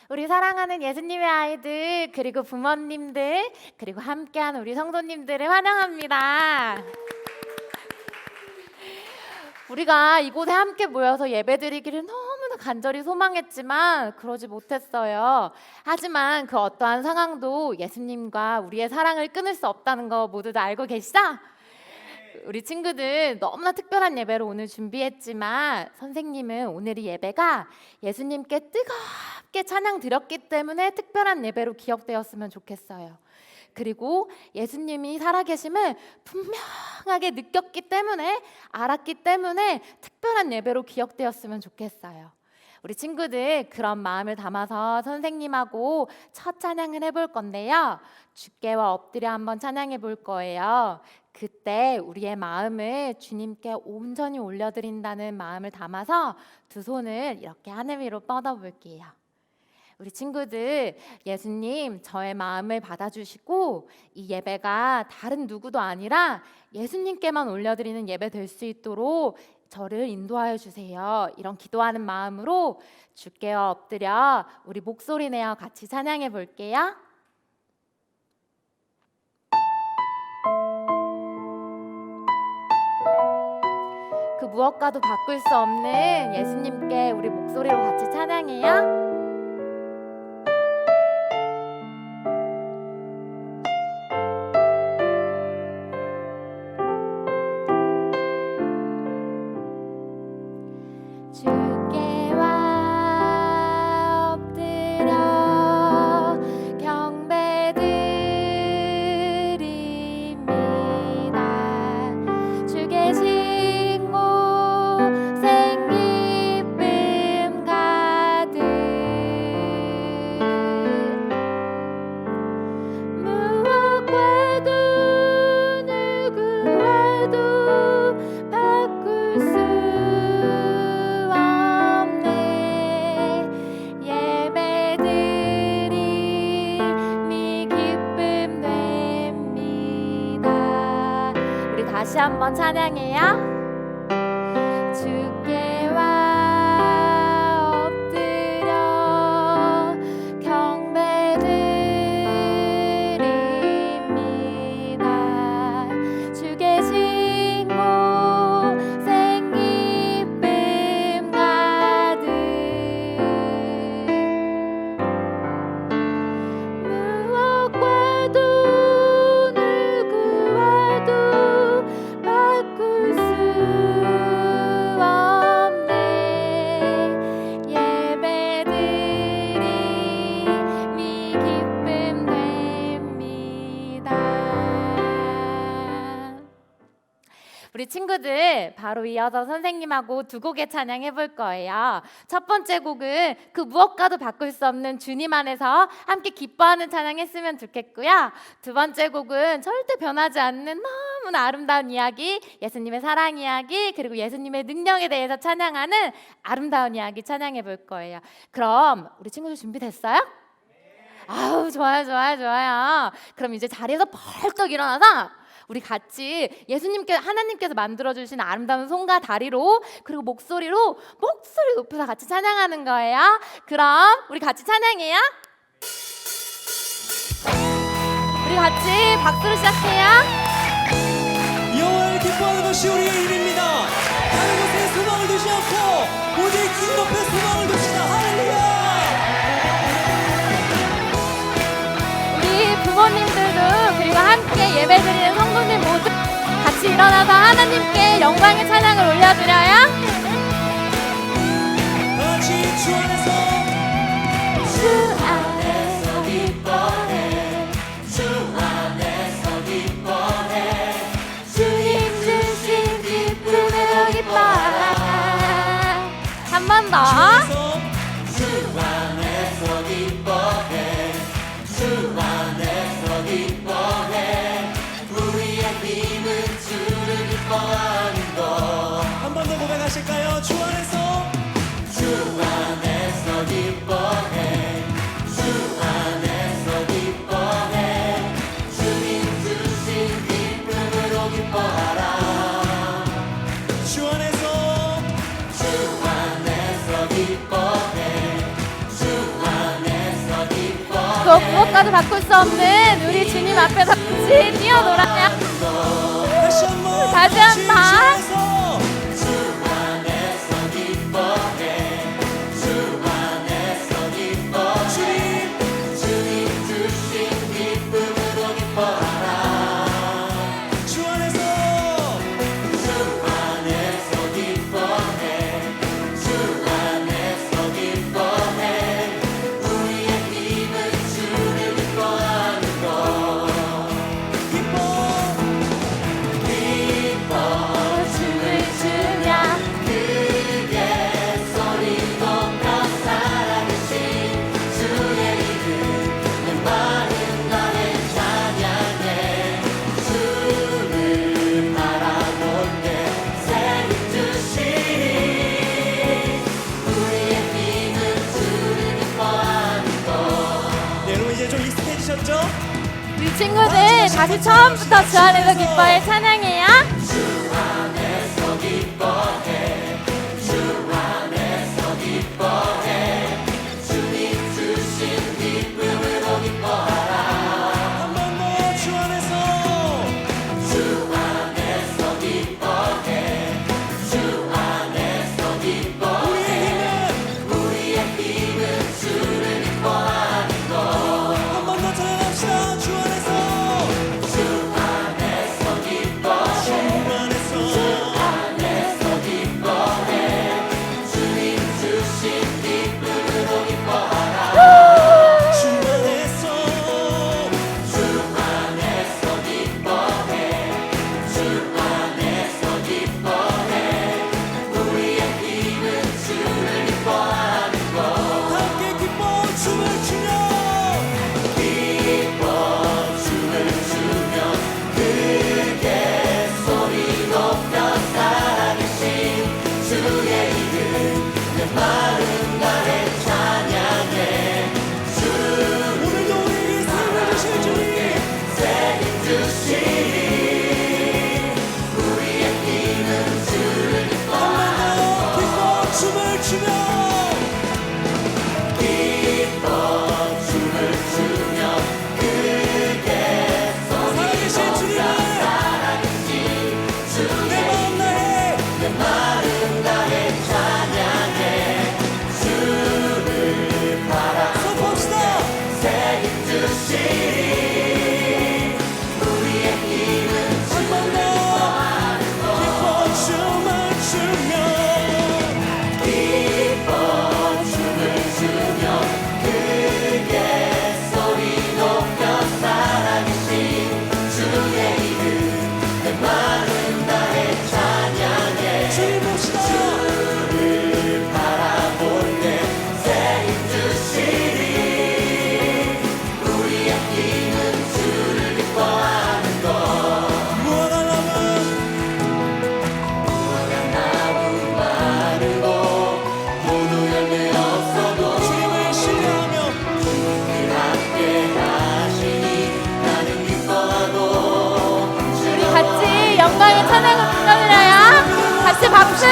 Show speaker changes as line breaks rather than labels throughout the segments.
우리 사랑하는 예수님의 아이들, 그리고 부모님들, 그리고 함께하는 우리 성도님들을 환영합니다. 우리가 이곳에 함께 모여서 예배드리기를 너무나 간절히 소망했지만 그러지 못했어요. 하지만 그 어떠한 상황도 예수님과 우리의 사랑을 끊을 수 없다는 거 모두들 알고 계시죠? 우리 친구들 너무나 특별한 예배를 오늘 준비했지만 선생님은 오늘 이 예배가 예수님께 뜨겁게 찬양 드렸기 때문에 특별한 예배로 기억되었으면 좋겠어요. 그리고 예수님이 살아계심을 분명하게 느꼈기 때문에, 알았기 때문에 특별한 예배로 기억되었으면 좋겠어요. 우리 친구들 그런 마음을 담아서 선생님하고 첫 찬양을 해볼 건데요, 주께와 엎드려 한번 찬양해 볼 거예요. 그때 우리의 마음을 주님께 온전히 올려드린다는 마음을 담아서 두 손을 이렇게 하늘 위로 뻗어 볼게요. 우리 친구들, 예수님 저의 마음을 받아주시고 이 예배가 다른 누구도 아니라 예수님께만 올려드리는 예배 될 수 있도록 저를 인도하여 주세요. 이런 기도하는 마음으로 주께와 엎드려 우리 목소리 내어 같이 찬양해 볼게요. 그 무엇과도 바꿀 수 없는 예수님께 우리 목소리로 같이 찬양해요. 다시 한번 찬양해요. 주께와 엎드려 경배드립니다. 주 계신 곳 생기쁨 가득 무엇과도 우리 친구들 바로 이어서 선생님하고 두 곡의 찬양 해볼 거예요. 첫 번째 곡은 그 무엇과도 바꿀 수 없는 주님 안에서 함께 기뻐하는 찬양 했으면 좋겠고요. 두 번째 곡은 절대 변하지 않는 너무나 아름다운 이야기, 예수님의 사랑 이야기, 그리고 예수님의 능력에 대해서 찬양하는 아름다운 이야기 찬양해 볼 거예요. 그럼 우리 친구들 준비됐어요? 아우, 좋아요. 그럼 이제 자리에서 벌떡 일어나서 우리 같이 예수님께, 하나님께서 만들어주신 아름다운 손과 다리로, 그리고 목소리 높여서 같이 찬양하는 거예요. 그럼 우리 같이 찬양해요. 우리 같이 박수로 시작해요.
여호와를 기뻐하는 것이 우리의 일입니다. 다른 것에 소망을 두지 않고 오직 주님 앞에 소망을 둡시다. 할렐루야.
우리 부모님들도, 그리고 함께 예배드리는 성도님 모두 같이 일어나서 하나님께 영광의 찬양을 올려드려요.
같이 주 안에서
기뻐해, 주 안에서 기뻐해, 주님 주신 기쁨으로 기뻐해. 한 번 더.
주 안에서 기뻐해, 주 안에서 기뻐해, 우리의 힘은 주를 기뻐하는 것. 한 번 더 고백하실까요? 주 안에서 기뻐해, 주 안에서 기뻐해, 주님 주신 기쁨으로 기뻐하라. 주 안에서 기뻐해.
무엇과도 바꿀 수 없는 우리 주님 앞에서 같이 뛰어놀아요.
다시 한번
다시 한 번. 우리 친구들 다시 처음부터 주 안에서 기뻐해 찬양해요. 영광의 찬양을 불러드려요. 같이 박수.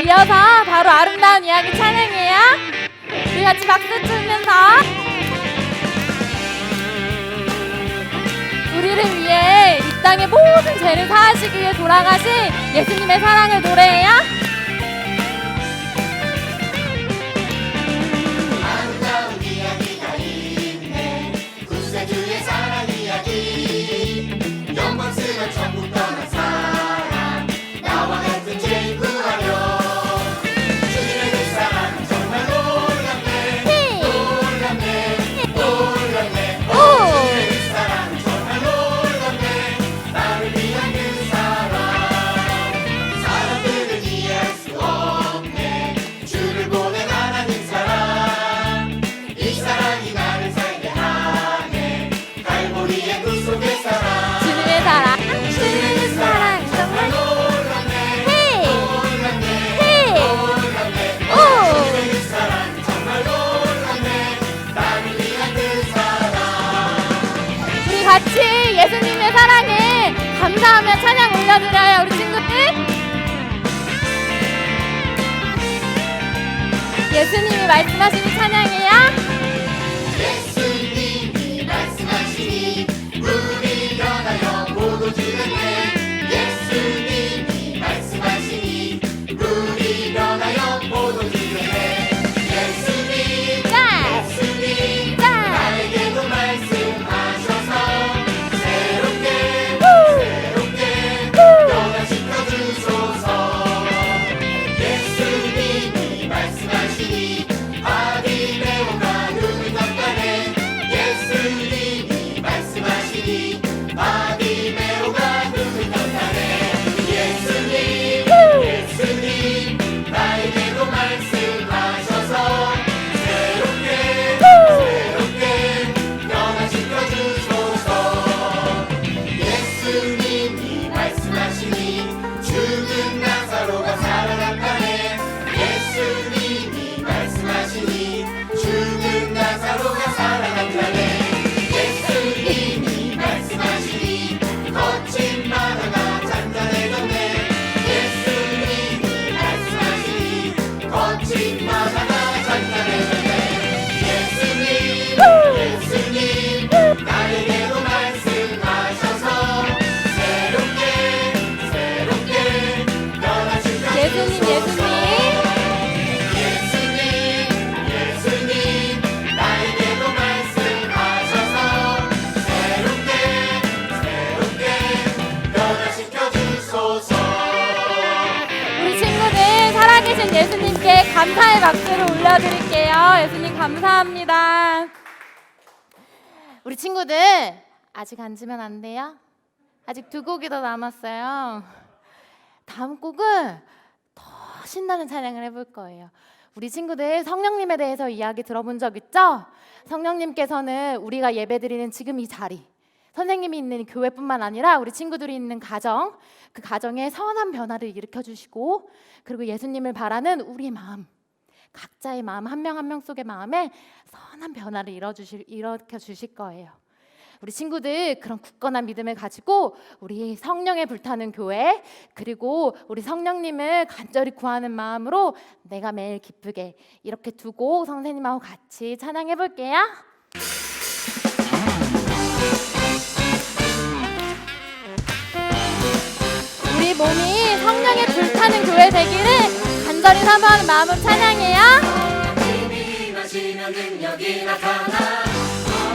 이어서 바로 아름다운 이야기 찬양해요. 우리 같이 박수 치면서 우리를 위해 이 땅의 모든 죄를 사하시기 위해 돌아가신 예수님의 사랑을 노래해요.
아름다운 이야기가 있네. 구세주의 사랑 이야기. 영광스러운 천국 떠난 사람 나와
올려드려요, 우리 친구들. 예수님이 말씀하시는 찬양이에요.
예수님이 말씀하시니 물이 변하여 포도주가 돼. 예수님이 말씀하시니 물이 변하여 포도주가 돼. 예수님 예수님 나에게도 말씀하셔서 새롭게 변화시켜 주소서. 예수님이 말씀하시니 바디메오가 눈을 떴다네. 예수님이 말씀하시니 바디메오가 눈을 떴다네. 예수님 예수님 나에게도 말씀하셔서 새롭게 변화시켜 주소서. 예수님이 말씀하시니 죽은 나사로가 살아났다네. 예수님이 말씀하시니 죽은 나사로가 살아났다네. 예수님이 말씀하시니 거친 바다가 잔잔해졌네. 예수님이 말씀하시니 거친 바다가 잔잔해졌네. 예수님 예수님 나에게도 말씀하셔서 새롭게 변화시켜
예수님, 예수님.
예수님 나에게도 말씀하셔서 새롭게 변화시켜 주소서.
우리 친구들 살아계신 예수님께 감사의 박수를 올려드릴게요. 예수님 감사합니다. 우리 친구들 아직 앉으면 안 돼요? 아직 두 곡이 더 남았어요. 다음 곡은 더 신나는 찬양을 해볼 거예요. 우리 친구들 성령님에 대해서 이야기 들어본 적 있죠? 성령님께서는 우리가 예배드리는 지금 이 자리, 선생님이 있는 교회뿐만 아니라 우리 친구들이 있는 가정, 그 가정에 선한 변화를 일으켜 주시고, 그리고 예수님을 바라는 우리의 마음, 각자의 마음 한 명 한 명 속의 마음에 선한 변화를 일으켜 주실 거예요. 우리 친구들 그런 굳건한 믿음을 가지고 우리 성령에 불타는 교회, 그리고 우리 성령님을 간절히 구하는 마음으로 내가 매일 기쁘게, 이렇게 두고 선생님하고 같이 찬양해 볼게요. 우리 몸이 성령에 불타는 교회 되기를 간절히 사모하는 마음으로 찬양해요.
힘이 임하시면 능력이 나타나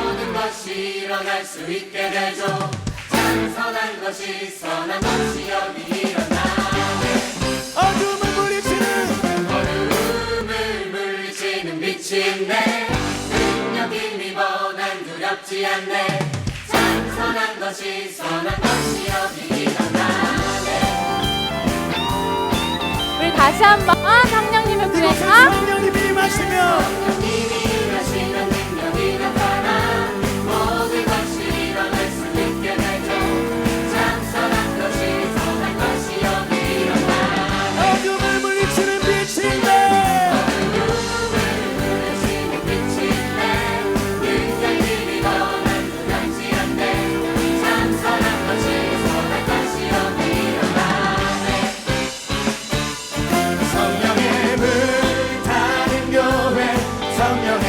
모든 것이 일어날 수 있게 되죠. 찬선한 것이 선한 것이 여기 일어나네.
어둠을 물리치는
어둠을 물리치는 빛이 있네. 능력 힘이 난 두렵지 않네. 찬선한 것이 선한 것이 여기 일어나네.
우리 다시 한번 성령님을 구해서
성령님이 임하시면
성령님이 임하시면 능력이 나타나 모든 것이 일어날 수 있게 되죠. 찬선한 것이 선한 것이 여기 일어나네.
어둠을 물리치는 빛인데
어둠을 물리치는 빛이 있네. 능력 힘이 난 두렵지 않네. 찬선한 것이 선한 것이 여기 일어나네. 성령의 불타는 교회, 성령의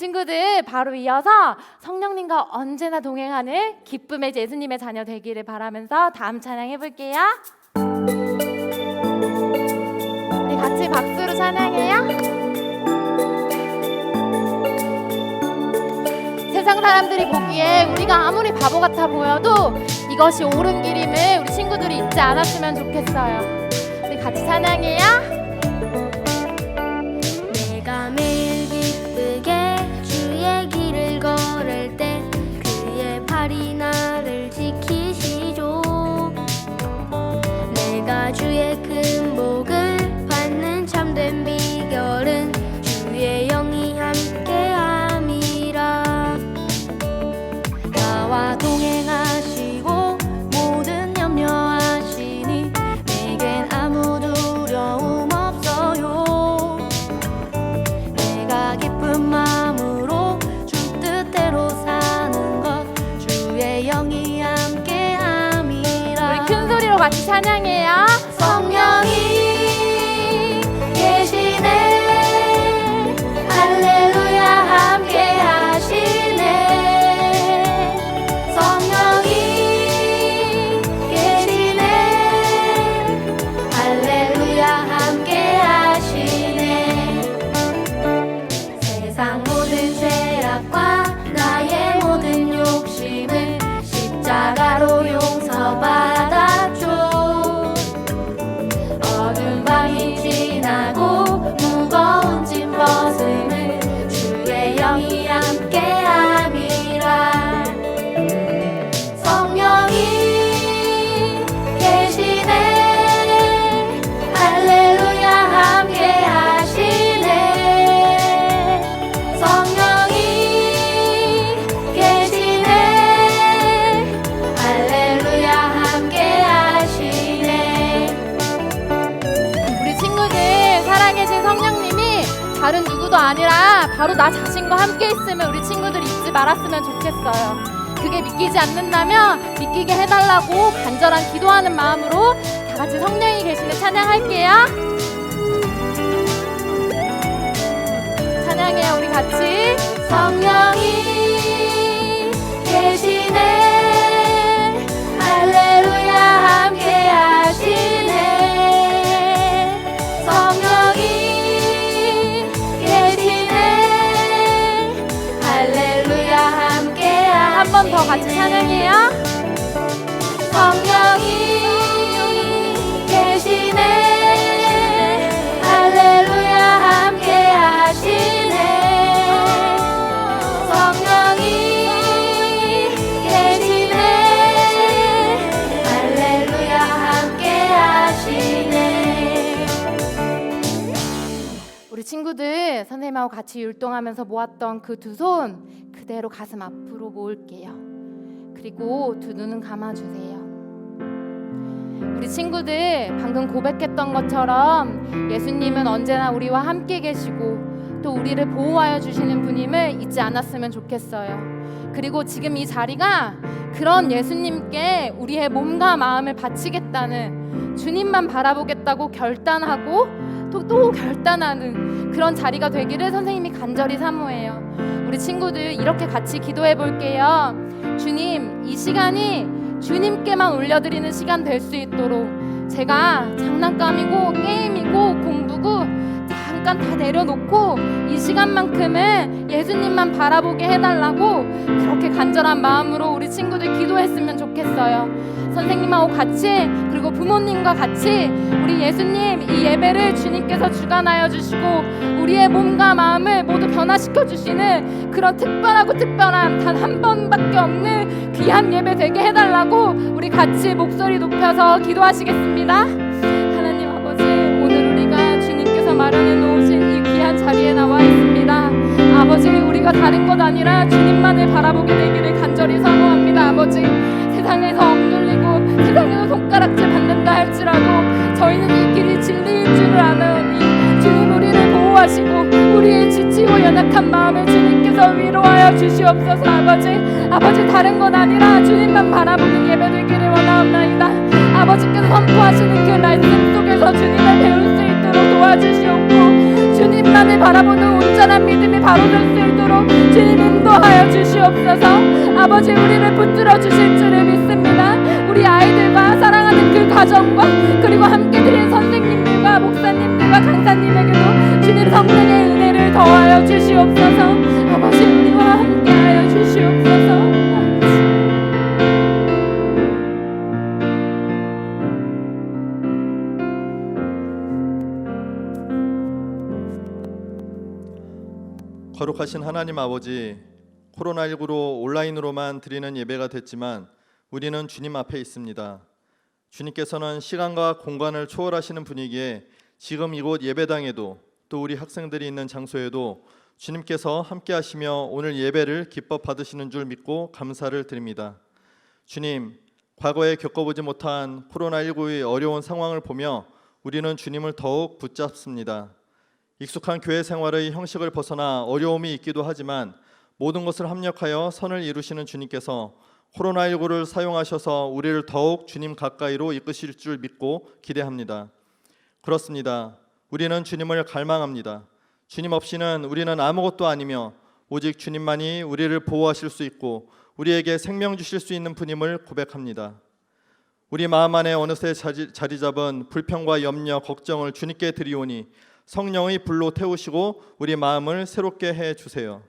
친구들 바로 이어서 성령님과 언제나 동행하는 기쁨의 예수님의 자녀 되기를 바라면서 다음 찬양 해볼게요. 우리 같이 박수로 찬양해요. 세상 사람들이 보기에 우리가 아무리 바보 같아 보여도 이것이 옳은 길임을 우리 친구들이 잊지 않았으면 좋겠어요. 우리 같이 찬양해요.
내가 매일 기쁘게 주의 길을 걸을 때 그의 팔이 나를 지키시죠. 내가 주의 큰 복을 받는 참된 비결은 주의 영이 함께함이라. 나와 동행하시고 모든 염려하시니 내겐 아무 두려움 없어요. 내가 기쁜 마음으로 주 뜻대로 사는 것 주의 영이 함께함이라.
우리 큰 소리로 같이 찬양해요.
성령이 계시네 할렐루야 함께하시네. 성령이 계시네 할렐루야 함께하시네. 세상 모든 죄악과 나의 모든 욕심을 십자가로 용서받았죠. 어두운 밤이 지나고 무거운 짐 벗음을 주의 영이 함께함이라. 성령이 계시네 할렐루야 함께하시네. 성령이 계시네 할렐루야 함께하시네.
우리 친구들 살아계신 성령님이 다른 누구도 아니라 바로 나 자신과 함께 있음을 우리 친구들이 잊지 말았으면 좋겠어요. 그게 믿기지 않는다면 믿기게 해달라고 간절한 기도하는 마음으로 다 같이 성령이 계시는 찬양할게요. 찬양해요 우리 같이.
성령이 계시네 할렐루야 함께하시네. 성령이 계시네 할렐루야 함께하시네.
한 번 더 같이 찬양해요.
성령이 계시네 할렐루야 함께하시네. 성령이 계시네 할렐루야 함께하시네.
우리 친구들 선생님하고 같이 율동하면서 모았던 그 두 손 그대로 가슴 앞으로 모을게요. 그리고 두 눈은 감아주세요. 우리 친구들 방금 고백했던 것처럼 예수님은 언제나 우리와 함께 계시고 또 우리를 보호하여 주시는 분임을 잊지 않았으면 좋겠어요. 그리고 지금 이 자리가 그런 예수님께 우리의 몸과 마음을 바치겠다는, 주님만 바라보겠다고 결단하고 또 결단하는 그런 자리가 되기를 선생님이 간절히 사모해요. 우리 친구들 이렇게 같이 기도해 볼게요. 주님, 이 시간이 주님께만 올려드리는 시간 될 수 있도록 제가 장난감이고 게임이고 공부고 잠깐 다 내려놓고 이 시간만큼은 예수님만 바라보게 해달라고 그렇게 간절한 마음으로 우리 친구들 기도했으면 좋겠어요. 선생님하고 같이 그리고 부모님과 같이 우리 예수님 이 예배를 주님께서 주관하여 주시고 우리의 몸과 마음을 모두 변화시켜 주시는 그런 특별하고 특별한 단 한 번밖에 없는 귀한 예배 되게 해달라고 우리 같이 목소리 높여서 기도하시겠습니다. 하나님 아버지, 오늘 우리가 주님께서 마련해 놓으신 이 귀한 자리에 나와 있습니다. 아버지, 우리가 다른 것 아니라 주님만을 바라보게 되기를 간절히 사모합니다. 아버지, 세상에서 억눌리고 세상에서 손가락질 받는다 할지라도 저희는 이 길이 진리일 줄을 아나니 주님 우리를 보호하시고 우리의 지치고 연약한 마음을 주님께서 위로하여 주시옵소서. 아버지 다른 건 아니라 주님만 바라보는 예배 되기를 원하옵나이다. 아버지께서 선포하시는 그 말씀 속에서 주님을 배울 수 있도록 도와주시옵고 주님 주님만을 바라보는 온전한 믿음이 바로 될 수 있도록 주님 인도하여 주시옵소서. 아버지, 우리를 붙들어 주실 줄을 믿습니다. 우리 아이들과 사랑하는 그 가정과 그리고 함께 드린 선생님들과 목사님들과 강사님에게도 주님 성령의 은혜를 더하여 주시옵소서. 아버지, 우리와 함께하여 주시옵소서.
거룩하신 하나님 아버지, 코로나19로 온라인으로만 드리는 예배가 됐지만 우리는 주님 앞에 있습니다. 주님께서는 시간과 공간을 초월하시는 분이기에 지금 이곳 예배당에도 또 우리 학생들이 있는 장소에도 주님께서 함께 하시며 오늘 예배를 기뻐 받으시는 줄 믿고 감사를 드립니다. 주님, 과거에 겪어보지 못한 코로나19의 어려운 상황을 보며 우리는 주님을 더욱 붙잡습니다. 익숙한 교회 생활의 형식을 벗어나 어려움이 있기도 하지만 모든 것을 합력하여 선을 이루시는 주님께서 코로나19를 사용하셔서 우리를 더욱 주님 가까이로 이끄실 줄 믿고 기대합니다. 그렇습니다. 우리는 주님을 갈망합니다. 주님 없이는 우리는 아무것도 아니며 오직 주님만이 우리를 보호하실 수 있고 우리에게 생명 주실 수 있는 분임을 고백합니다. 우리 마음 안에 어느새 자리 잡은 불평과 염려, 걱정을 주님께 드리오니 성령의 불로 태우시고 우리 마음을 새롭게 해주세요.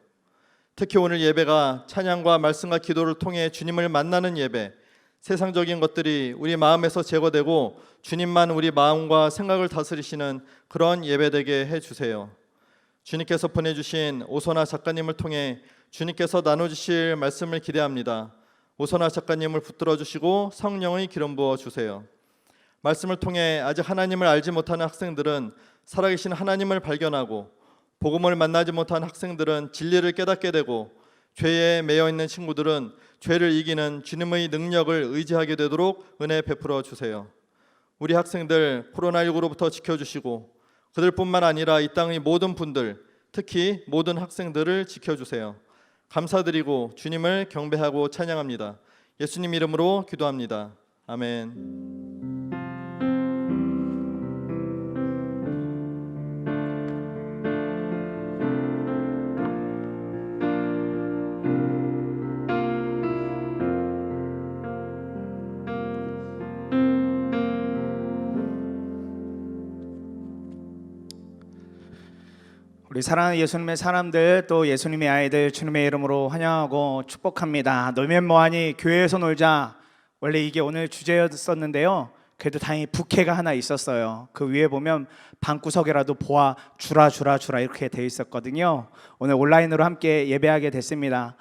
특히 오늘 예배가 찬양과 말씀과 기도를 통해 주님을 만나는 예배, 세상적인 것들이 우리 마음에서 제거되고 주님만 우리 마음과 생각을 다스리시는 그런 예배되게 해주세요. 주님께서 보내주신 오선아 작가님을 통해 주님께서 나눠주실 말씀을 기대합니다. 오선아 작가님을 붙들어 주시고 성령의 기름 부어 주세요. 말씀을 통해 아직 하나님을 알지 못하는 학생들은 살아계신 하나님을 발견하고 복음을 만나지 못한 학생들은 진리를 깨닫게 되고 죄에 매여 있는 친구들은 죄를 이기는 주님의 능력을 의지하게 되도록 은혜 베풀어 주세요. 우리 학생들 코로나19로부터 지켜주시고 그들뿐만 아니라 이 땅의 모든 분들, 특히 모든 학생들을 지켜주세요. 감사드리고 주님을 경배하고 찬양합니다. 예수님 이름으로 기도합니다. 아멘.
우리 사랑하는 예수님의 사람들, 또 예수님의 아이들 주님의 이름으로 환영하고 축복합니다. 놀면 뭐하니 교회에서 놀자. 원래 이게 오늘 주제였었는데요. 그래도 다행히 부캐가 하나 있었어요. 그 위에 보면 방구석이라도 보아 주라 이렇게 돼 있었거든요. 오늘 온라인으로 함께 예배하게 됐습니다.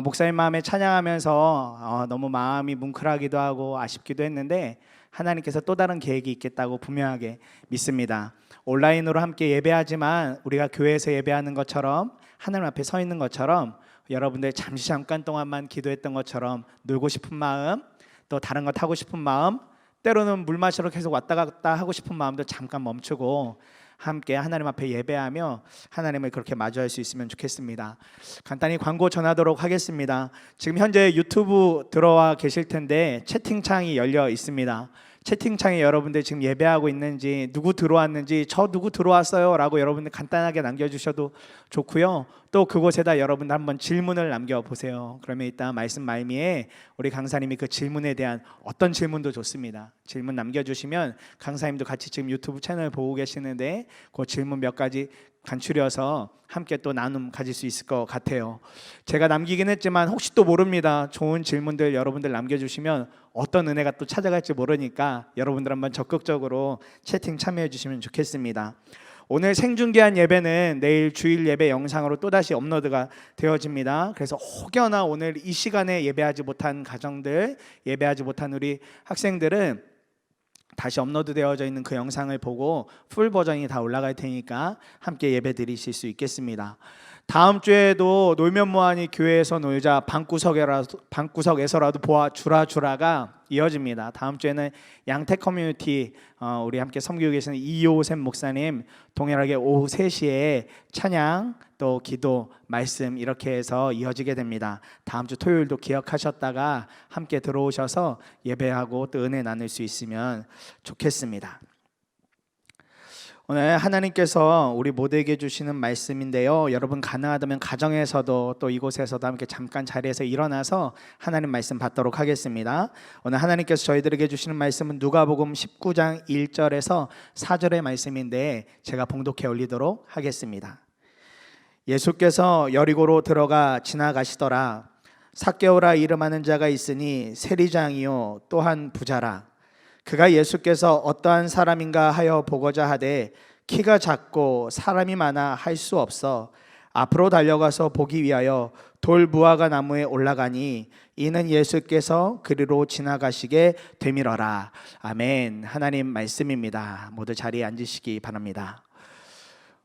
목사님 마음에 찬양하면서 너무 마음이 뭉클하기도 하고 아쉽기도 했는데 하나님께서 또 다른 계획이 있겠다고 분명하게 믿습니다. 온라인으로 함께 예배하지만 우리가 교회에서 예배하는 것처럼 하나님 앞에 서 있는 것처럼 여러분들 잠깐 동안만 기도했던 것처럼 놀고 싶은 마음, 또 다른 것 하고 싶은 마음, 때로는 물 마시러 계속 왔다 갔다 하고 싶은 마음도 잠깐 멈추고 함께 하나님 앞에 예배하며 하나님을 그렇게 마주할 수 있으면 좋겠습니다. 간단히 광고 전하도록 하겠습니다. 지금 현재 유튜브 들어와 계실 텐데 채팅창이 열려 있습니다. 채팅창에 여러분들 지금 예배하고 있는지, 누구 들어왔는지, 저 누구 들어왔어요 라고 여러분들 간단하게 남겨주셔도 좋고요. 또 그곳에다 여러분들 한번 질문을 남겨보세요. 그러면 이따 말씀 말미에 우리 강사님이 그 질문에 대한 어떤 질문도 좋습니다. 질문 남겨주시면 강사님도 같이 지금 유튜브 채널 보고 계시는데 그 질문 몇 가지 간추려서 함께 또 나눔 가질 수 있을 것 같아요. 제가 남기긴 했지만 혹시 또 모릅니다. 좋은 질문들 여러분들 남겨주시면 어떤 은혜가 또 찾아갈지 모르니까 여러분들 한번 적극적으로 채팅 참여해 주시면 좋겠습니다. 오늘 생중계한 예배는 내일 주일 예배 영상으로 또다시 업로드가 되어집니다. 그래서 혹여나 오늘 이 시간에 예배하지 못한 가정들, 예배하지 못한 우리 학생들은 다시 업로드 되어져 있는 그 영상을 보고 풀 버전이 다 올라갈 테니까 함께 예배 드리실 수 있겠습니다. 다음 주에도 놀면 뭐하니 교회에서 놀자, 방구석에서라도 보아 주라가 이어집니다. 다음 주에는 양태 커뮤니티 우리 함께 섬기고 계시는 이호샘 목사님 동일하게 오후 3시에 찬양 또 기도 말씀 이렇게 해서 이어지게 됩니다. 다음 주 토요일도 기억하셨다가 함께 들어오셔서 예배하고 또 은혜 나눌 수 있으면 좋겠습니다. 오늘 하나님께서 우리 모두에게 주시는 말씀인데요. 여러분 가능하다면 가정에서도 또 이곳에서도 함께 잠깐 자리에서 일어나서 하나님 말씀 받도록 하겠습니다. 오늘 하나님께서 저희들에게 주시는 말씀은 누가복음 19장 1절에서 4절의 말씀인데 제가 봉독해 올리도록 하겠습니다. 예수께서 여리고로 들어가 지나가시더라. 삭개오라 이름하는 자가 있으니 세리장이요 또한 부자라. 그가 예수께서 어떠한 사람인가 하여 보고자 하되 키가 작고 사람이 많아 할 수 없어 앞으로 달려가서 보기 위하여 돌 무화과 나무에 올라가니 이는 예수께서 그리로 지나가시게 되밀어라. 아멘. 하나님 말씀입니다. 모두 자리에 앉으시기 바랍니다.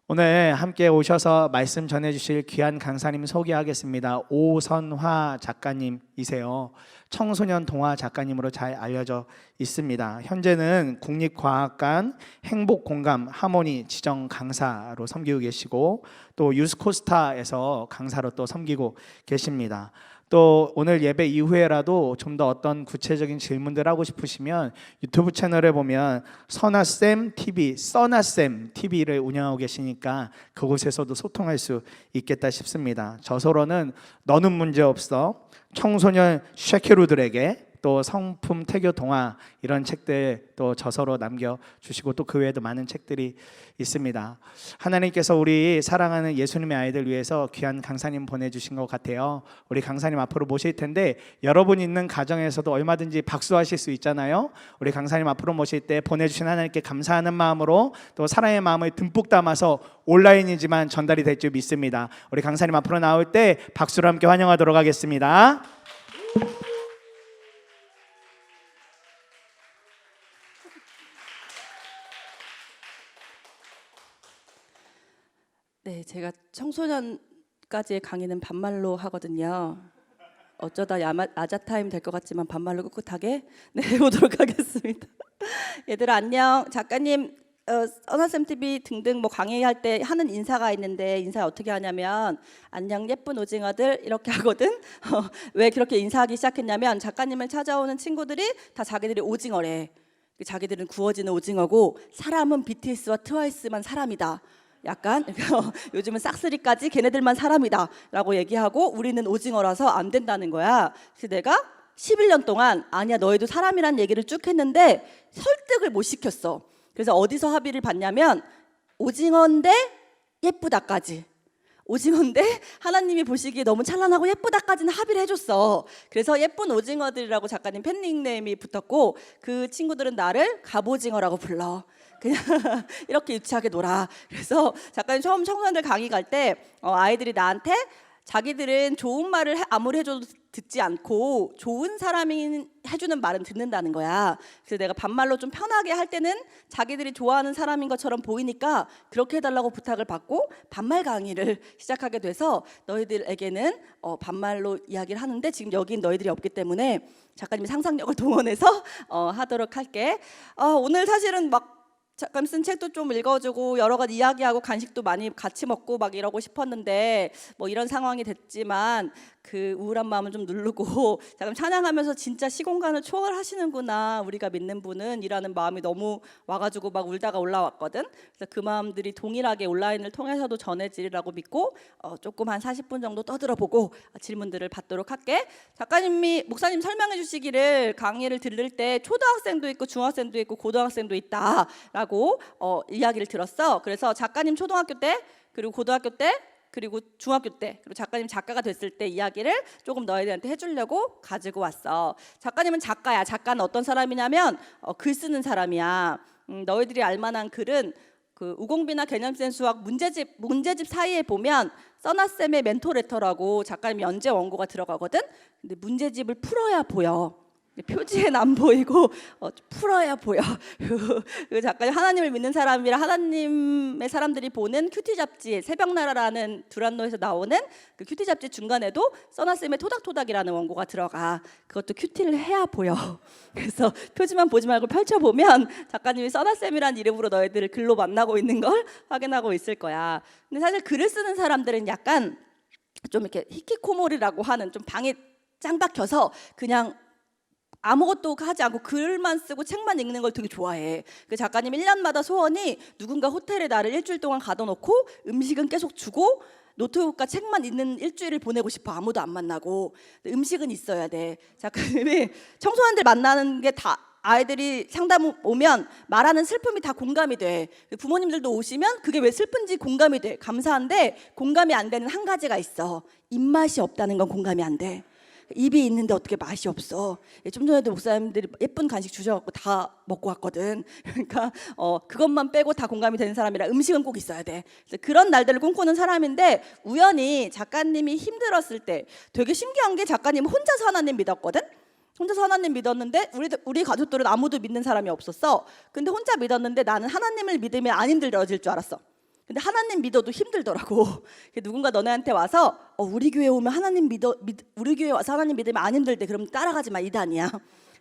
오늘 함께 오셔서 말씀 전해주실 귀한 강사님 소개하겠습니다. 오선화 작가님이세요. 청소년 동화 작가님으로 잘 알려져 있습니다. 현재는 국립과학관 행복공감 하모니 지정 강사로 섬기고 계시고 또 유스코스타에서 강사로 또 섬기고 계십니다. 또 오늘 예배 이후에라도 좀 더 어떤 구체적인 질문들 하고 싶으시면 유튜브 채널에 보면 선아쌤 TV, 써나쌤 TV를 운영하고 계시니까 그곳에서도 소통할 수 있겠다 싶습니다. 저서로는 너는 문제없어, 청소년 쉐케루들에게, 또 성품 태교 동화 이런 책들 또 저서로 남겨주시고 또 그 외에도 많은 책들이 있습니다. 하나님께서 우리 사랑하는 예수님의 아이들 위해서 귀한 강사님 보내주신 것 같아요. 우리 강사님 앞으로 모실 텐데 여러분 있는 가정에서도 얼마든지 박수하실 수 있잖아요. 우리 강사님 앞으로 모실 때 보내주신 하나님께 감사하는 마음으로 또 사랑의 마음을 듬뿍 담아서 온라인이지만 전달이 될 줄 믿습니다. 우리 강사님 앞으로 나올 때 박수로 함께 환영하도록 하겠습니다.
네, 제가 청소년까지의 강의는 반말로 하거든요. 어쩌다 아자타임 될 것 같지만 반말로 꿋꿋하게 해보도록 하겠습니다. 얘들아 안녕. 작가님, 써나쌤 TV 등등 뭐 강의할 때 하는 인사가 있는데 인사 어떻게 하냐면 안녕 예쁜 오징어들 이렇게 하거든. 왜 그렇게 인사하기 시작했냐면 작가님을 찾아오는 친구들이 다 자기들이 오징어래. 자기들은 구워지는 오징어고 사람은 BTS와 트와이스만 사람이다. 약간 요즘은 싹쓸이까지 걔네들만 사람이다 라고 얘기하고 우리는 오징어라서 안 된다는 거야. 그래서 내가 11년 동안 아니야 너희도 사람이란 얘기를 쭉 했는데 설득을 못 시켰어. 그래서 어디서 합의를 봤냐면 오징어인데 예쁘다까지, 오징어인데 하나님이 보시기에 너무 찬란하고 예쁘다까지는 합의를 해줬어. 그래서 예쁜 오징어들이라고 작가님 팬닉네임이 붙었고 그 친구들은 나를 갑오징어라고 불러. 그냥 이렇게 유치하게 놀아. 그래서 작가님 처음 청소년들 강의 갈 때 아이들이 나한테 자기들은 좋은 말을 아무리 해줘도 듣지 않고 좋은 사람이 해주는 말은 듣는다는 거야. 그래서 내가 반말로 좀 편하게 할 때는 자기들이 좋아하는 사람인 것처럼 보이니까 그렇게 해달라고 부탁을 받고 반말 강의를 시작하게 돼서 너희들에게는 반말로 이야기를 하는데 지금 여긴 너희들이 없기 때문에 작가님이 상상력을 동원해서 하도록 할게. 오늘 사실은 막 작가님 쓴 책도 좀 읽어주고 여러 가지 이야기하고 간식도 많이 같이 먹고 막 이러고 싶었는데 뭐 이런 상황이 됐지만 그 우울한 마음을 좀 누르고 작가님 찬양하면서 진짜 시공간을 초월하시는구나 우리가 믿는 분은 이라는 마음이 너무 와가지고 막 울다가 올라왔거든. 그래서 그 마음들이 동일하게 온라인을 통해서도 전해지리라고 믿고 조금 한 40분 정도 떠들어보고 질문들을 받도록 할게. 작가님이 목사님 설명해 주시기를 강의를 들을 때 초등학생도 있고 중학생도 있고 고등학생도 있다 라고 이야기를 들었어. 그래서 작가님 초등학교 때 그리고 고등학교 때 그리고 중학교 때 그리고 작가님 작가가 됐을 때 이야기를 조금 너희들한테 해주려고 가지고 왔어. 작가님은 작가야. 작가는 어떤 사람이냐면 글 쓰는 사람이야. 너희들이 알만한 글은 그 우공비나 개념센 수학 문제집 사이에 보면 써나쌤의 멘토레터라고 작가님 연재 원고가 들어가거든. 근데 문제집을 풀어야 보여. 표지엔 안 보이고 풀어야 보여. 그 작가님 하나님을 믿는 사람이라 하나님의 사람들이 보는 큐티 잡지 새벽나라라는 두란노에서 나오는 그 큐티 잡지 중간에도 써나쌤의 토닥토닥이라는 원고가 들어가. 그것도 큐티를 해야 보여. 그래서 표지만 보지 말고 펼쳐보면 작가님이 써나쌤이라는 이름으로 너희들을 글로 만나고 있는 걸 확인하고 있을 거야. 근데 사실 글을 쓰는 사람들은 약간 좀 이렇게 히키코모리라고 하는 좀 방에 짱 박혀서 그냥 아무것도 하지 않고 글만 쓰고 책만 읽는 걸 되게 좋아해. 그 작가님 1년마다 소원이 누군가 호텔에 나를 일주일 동안 가둬놓고 음식은 계속 주고 노트북과 책만 읽는 일주일을 보내고 싶어. 아무도 안 만나고. 음식은 있어야 돼. 작가님이 청소년들 만나는 게 다 아이들이 상담 오면 말하는 슬픔이 다 공감이 돼. 부모님들도 오시면 그게 왜 슬픈지 공감이 돼. 감사한데 공감이 안 되는 한 가지가 있어. 입맛이 없다는 건 공감이 안 돼. 입이 있는데 어떻게 맛이 없어. 좀 전에도 목사님들이 예쁜 간식 주셔갖고 다 먹고 왔거든. 그러니까 그것만 빼고 다 공감이 되는 사람이라 음식은 꼭 있어야 돼. 그래서 그런 날들을 꿈꾸는 사람인데 우연히 작가님이 힘들었을 때 되게 신기한 게 작가님은 혼자서 하나님 믿었거든. 혼자서 하나님 믿었는데 우리 가족들은 아무도 믿는 사람이 없었어. 근데 혼자 믿었는데 나는 하나님을 믿으면 안 힘들어질 줄 알았어. 근데 하나님 믿어도 힘들더라고. 누군가 너네한테 와서 우리 교회 오면 우리 교회 와서 하나님 믿으면 안 힘들대. 그럼 따라가지 마. 이단이야.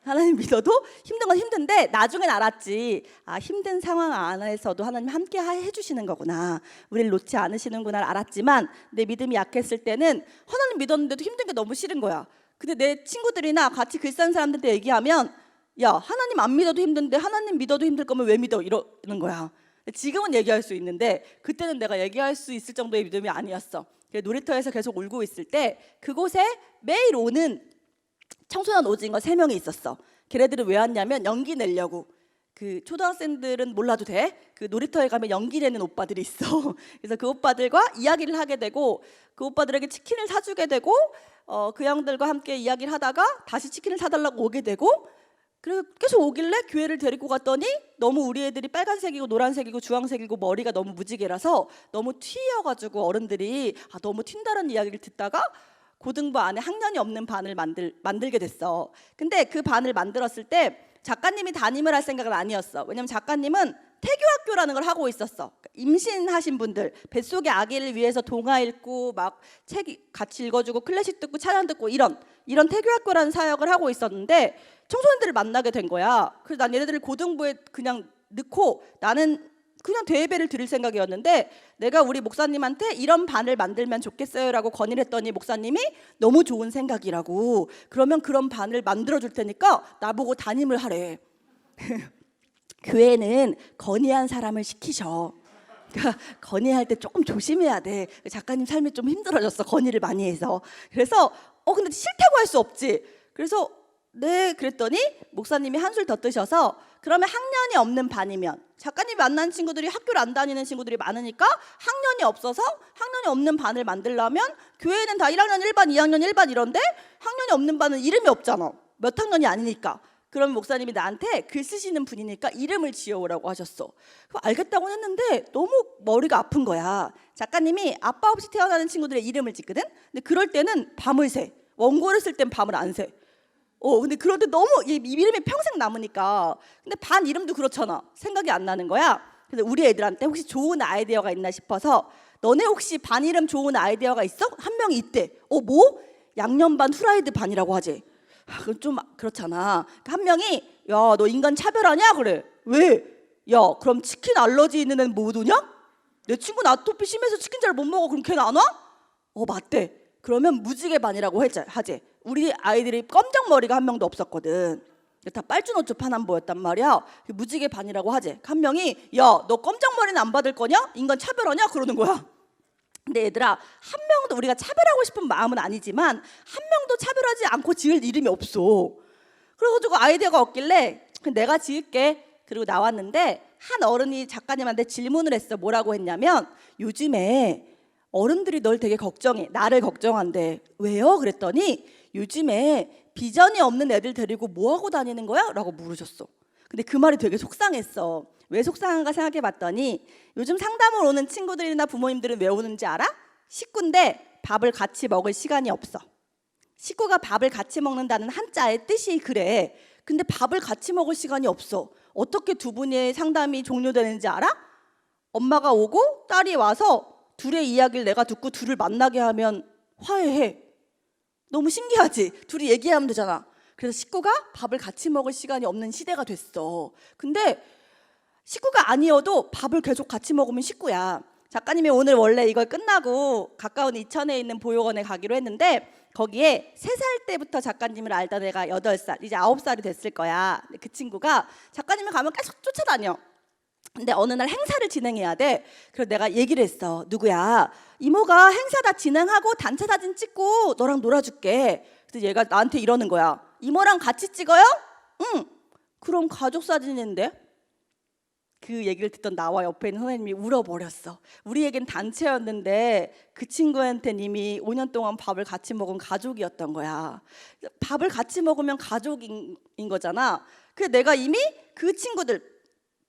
하나님 믿어도 힘든 건 힘든데 나중엔 알았지. 힘든 상황 안에서도 하나님 함께 해주시는 거구나. 우리를 놓지 않으시는구나 알았지만 내 믿음이 약했을 때는 하나님 믿었는데도 힘든 게 너무 싫은 거야. 근데 내 친구들이나 같이 글 쓰는 사람들한테 얘기하면 야 하나님 안 믿어도 힘든데 하나님 믿어도 힘들 거면 왜 믿어? 이러는 거야. 지금은 얘기할 수 있는데 그때는 내가 얘기할 수 있을 정도의 믿음이 아니었어. 놀이터에서 계속 울고 있을 때 그곳에 매일 오는 청소년 오징어 3명이 있었어. 걔네들은 왜 왔냐면 연기 내려고. 그 초등학생들은 몰라도 돼. 그 놀이터에 가면 연기 내는 오빠들이 있어. 그래서 그 오빠들과 이야기를 하게 되고 그 오빠들에게 치킨을 사주게 되고 그 형들과 함께 이야기를 하다가 다시 치킨을 사달라고 오게 되고 그래서 계속 오길래 교회를 데리고 갔더니 너무 우리 애들이 빨간색이고 노란색이고 주황색이고 머리가 너무 무지개라서 너무 튀어가지고 어른들이 너무 튄다는 이야기를 듣다가 고등부 안에 학년이 없는 반을 만들게 됐어. 근데 그 반을 만들었을 때 작가님이 담임을 할 생각은 아니었어. 왜냐면 작가님은 태교학교라는 걸 하고 있었어. 임신하신 분들 뱃속의 아기를 위해서 동화 읽고 막 책 같이 읽어주고 클래식 듣고 찬양 듣고 이런 태교학교라는 사역을 하고 있었는데 청소년들을 만나게 된 거야. 그래서 난 얘네들을 고등부에 그냥 넣고 나는 그냥 대예배를 드릴 생각이었는데 내가 우리 목사님한테 이런 반을 만들면 좋겠어요라고 건의를 했더니 목사님이 너무 좋은 생각이라고 그러면 그런 반을 만들어 줄 테니까 나보고 담임을 하래. 교회는 건의한 사람을 시키셔. 그러니까 건의할 때 조금 조심해야 돼. 작가님 삶이 좀 힘들어졌어. 건의를 많이 해서. 그래서 근데 싫다고 할 수 없지. 그래서 네 그랬더니 목사님이 한술 더 뜨셔서 그러면 학년이 없는 반이면 작가님이 만난 친구들이 학교를 안 다니는 친구들이 많으니까 학년이 없어서 학년이 없는 반을 만들려면 교회는 다 1학년 1반, 2학년 1반 이런데 학년이 없는 반은 이름이 없잖아. 몇 학년이 아니니까. 그러면 목사님이 나한테 글 쓰시는 분이니까 이름을 지어오라고 하셨어. 알겠다고 했는데 너무 머리가 아픈 거야. 작가님이 아빠 없이 태어나는 친구들의 이름을 짓거든. 근데 그럴 때는 밤을 새. 원고를 쓸 땐 밤을 안 새. 근데 그런데 너무 이 이름이 평생 남으니까. 근데 반 이름도 그렇잖아. 생각이 안 나는 거야. 그래서 우리 애들한테 혹시 좋은 아이디어가 있나 싶어서 너네 혹시 반 이름 좋은 아이디어가 있어? 한 명이 있대. 뭐? 양념반 후라이드 반이라고 하지. 그건 좀 그렇잖아. 한 명이 야 너 인간 차별하냐? 그래. 왜? 야 그럼 치킨 알러지 있는 애는 못 오냐? 내 친구는 아토피 심해서 치킨 잘 못 먹어. 그럼 걔는 안 와? 맞대. 그러면 무지개 반이라고 하지. 우리 아이들이 검정 머리가 한 명도 없었거든. 다 빨주노초 파남보였단 말이야. 무지개 반이라고 하지. 한 명이 야 너 검정 머리는 안 받을 거냐? 인간 차별하냐? 그러는 거야. 근데 얘들아 한 명도 우리가 차별하고 싶은 마음은 아니지만 한 명도 차별하지 않고 지을 이름이 없어. 그래가지고 아이디어가 없길래 내가 지을게. 그리고 나왔는데 한 어른이 작가님한테 질문을 했어. 뭐라고 했냐면 요즘에 어른들이 널 되게 걱정해. 나를 걱정한대. 왜요? 그랬더니 요즘에 비전이 없는 애들 데리고 뭐하고 다니는 거야? 라고 물으셨어. 근데 그 말이 되게 속상했어. 왜 속상한가 생각해 봤더니 요즘 상담을 오는 친구들이나 부모님들은 왜 오는지 알아? 식구인데 밥을 같이 먹을 시간이 없어. 식구가 밥을 같이 먹는다는 한자의 뜻이 그래. 근데 밥을 같이 먹을 시간이 없어. 어떻게 두 분의 상담이 종료되는지 알아? 엄마가 오고 딸이 와서 둘의 이야기를 내가 듣고 둘을 만나게 하면 화해해. 너무 신기하지? 둘이 얘기하면 되잖아. 그래서 식구가 밥을 같이 먹을 시간이 없는 시대가 됐어. 근데 식구가 아니어도 밥을 계속 같이 먹으면 식구야. 작가님이 오늘 원래 이걸 끝나고 가까운 이천에 있는 보육원에 가기로 했는데 거기에 3살 때부터 작가님을 알던 애가 8살, 이제 9살이 됐을 거야. 근데 그 친구가 작가님을 가면 계속 쫓아다녀. 근데 어느 날 행사를 진행해야 돼. 그래서 내가 얘기를 했어. 누구야? 이모가 행사 다 진행하고 단체 사진 찍고 너랑 놀아줄게. 그래서 얘가 나한테 이러는 거야. 이모랑 같이 찍어요? 응. 그럼 가족 사진인데? 그 얘기를 듣던 나와 옆에 있는 선생님이 울어버렸어. 우리에겐 단체였는데 그 친구한테는 이미 5년 동안 밥을 같이 먹은 가족이었던 거야. 밥을 같이 먹으면 가족인 거잖아. 그래서 내가 이미 그 친구들,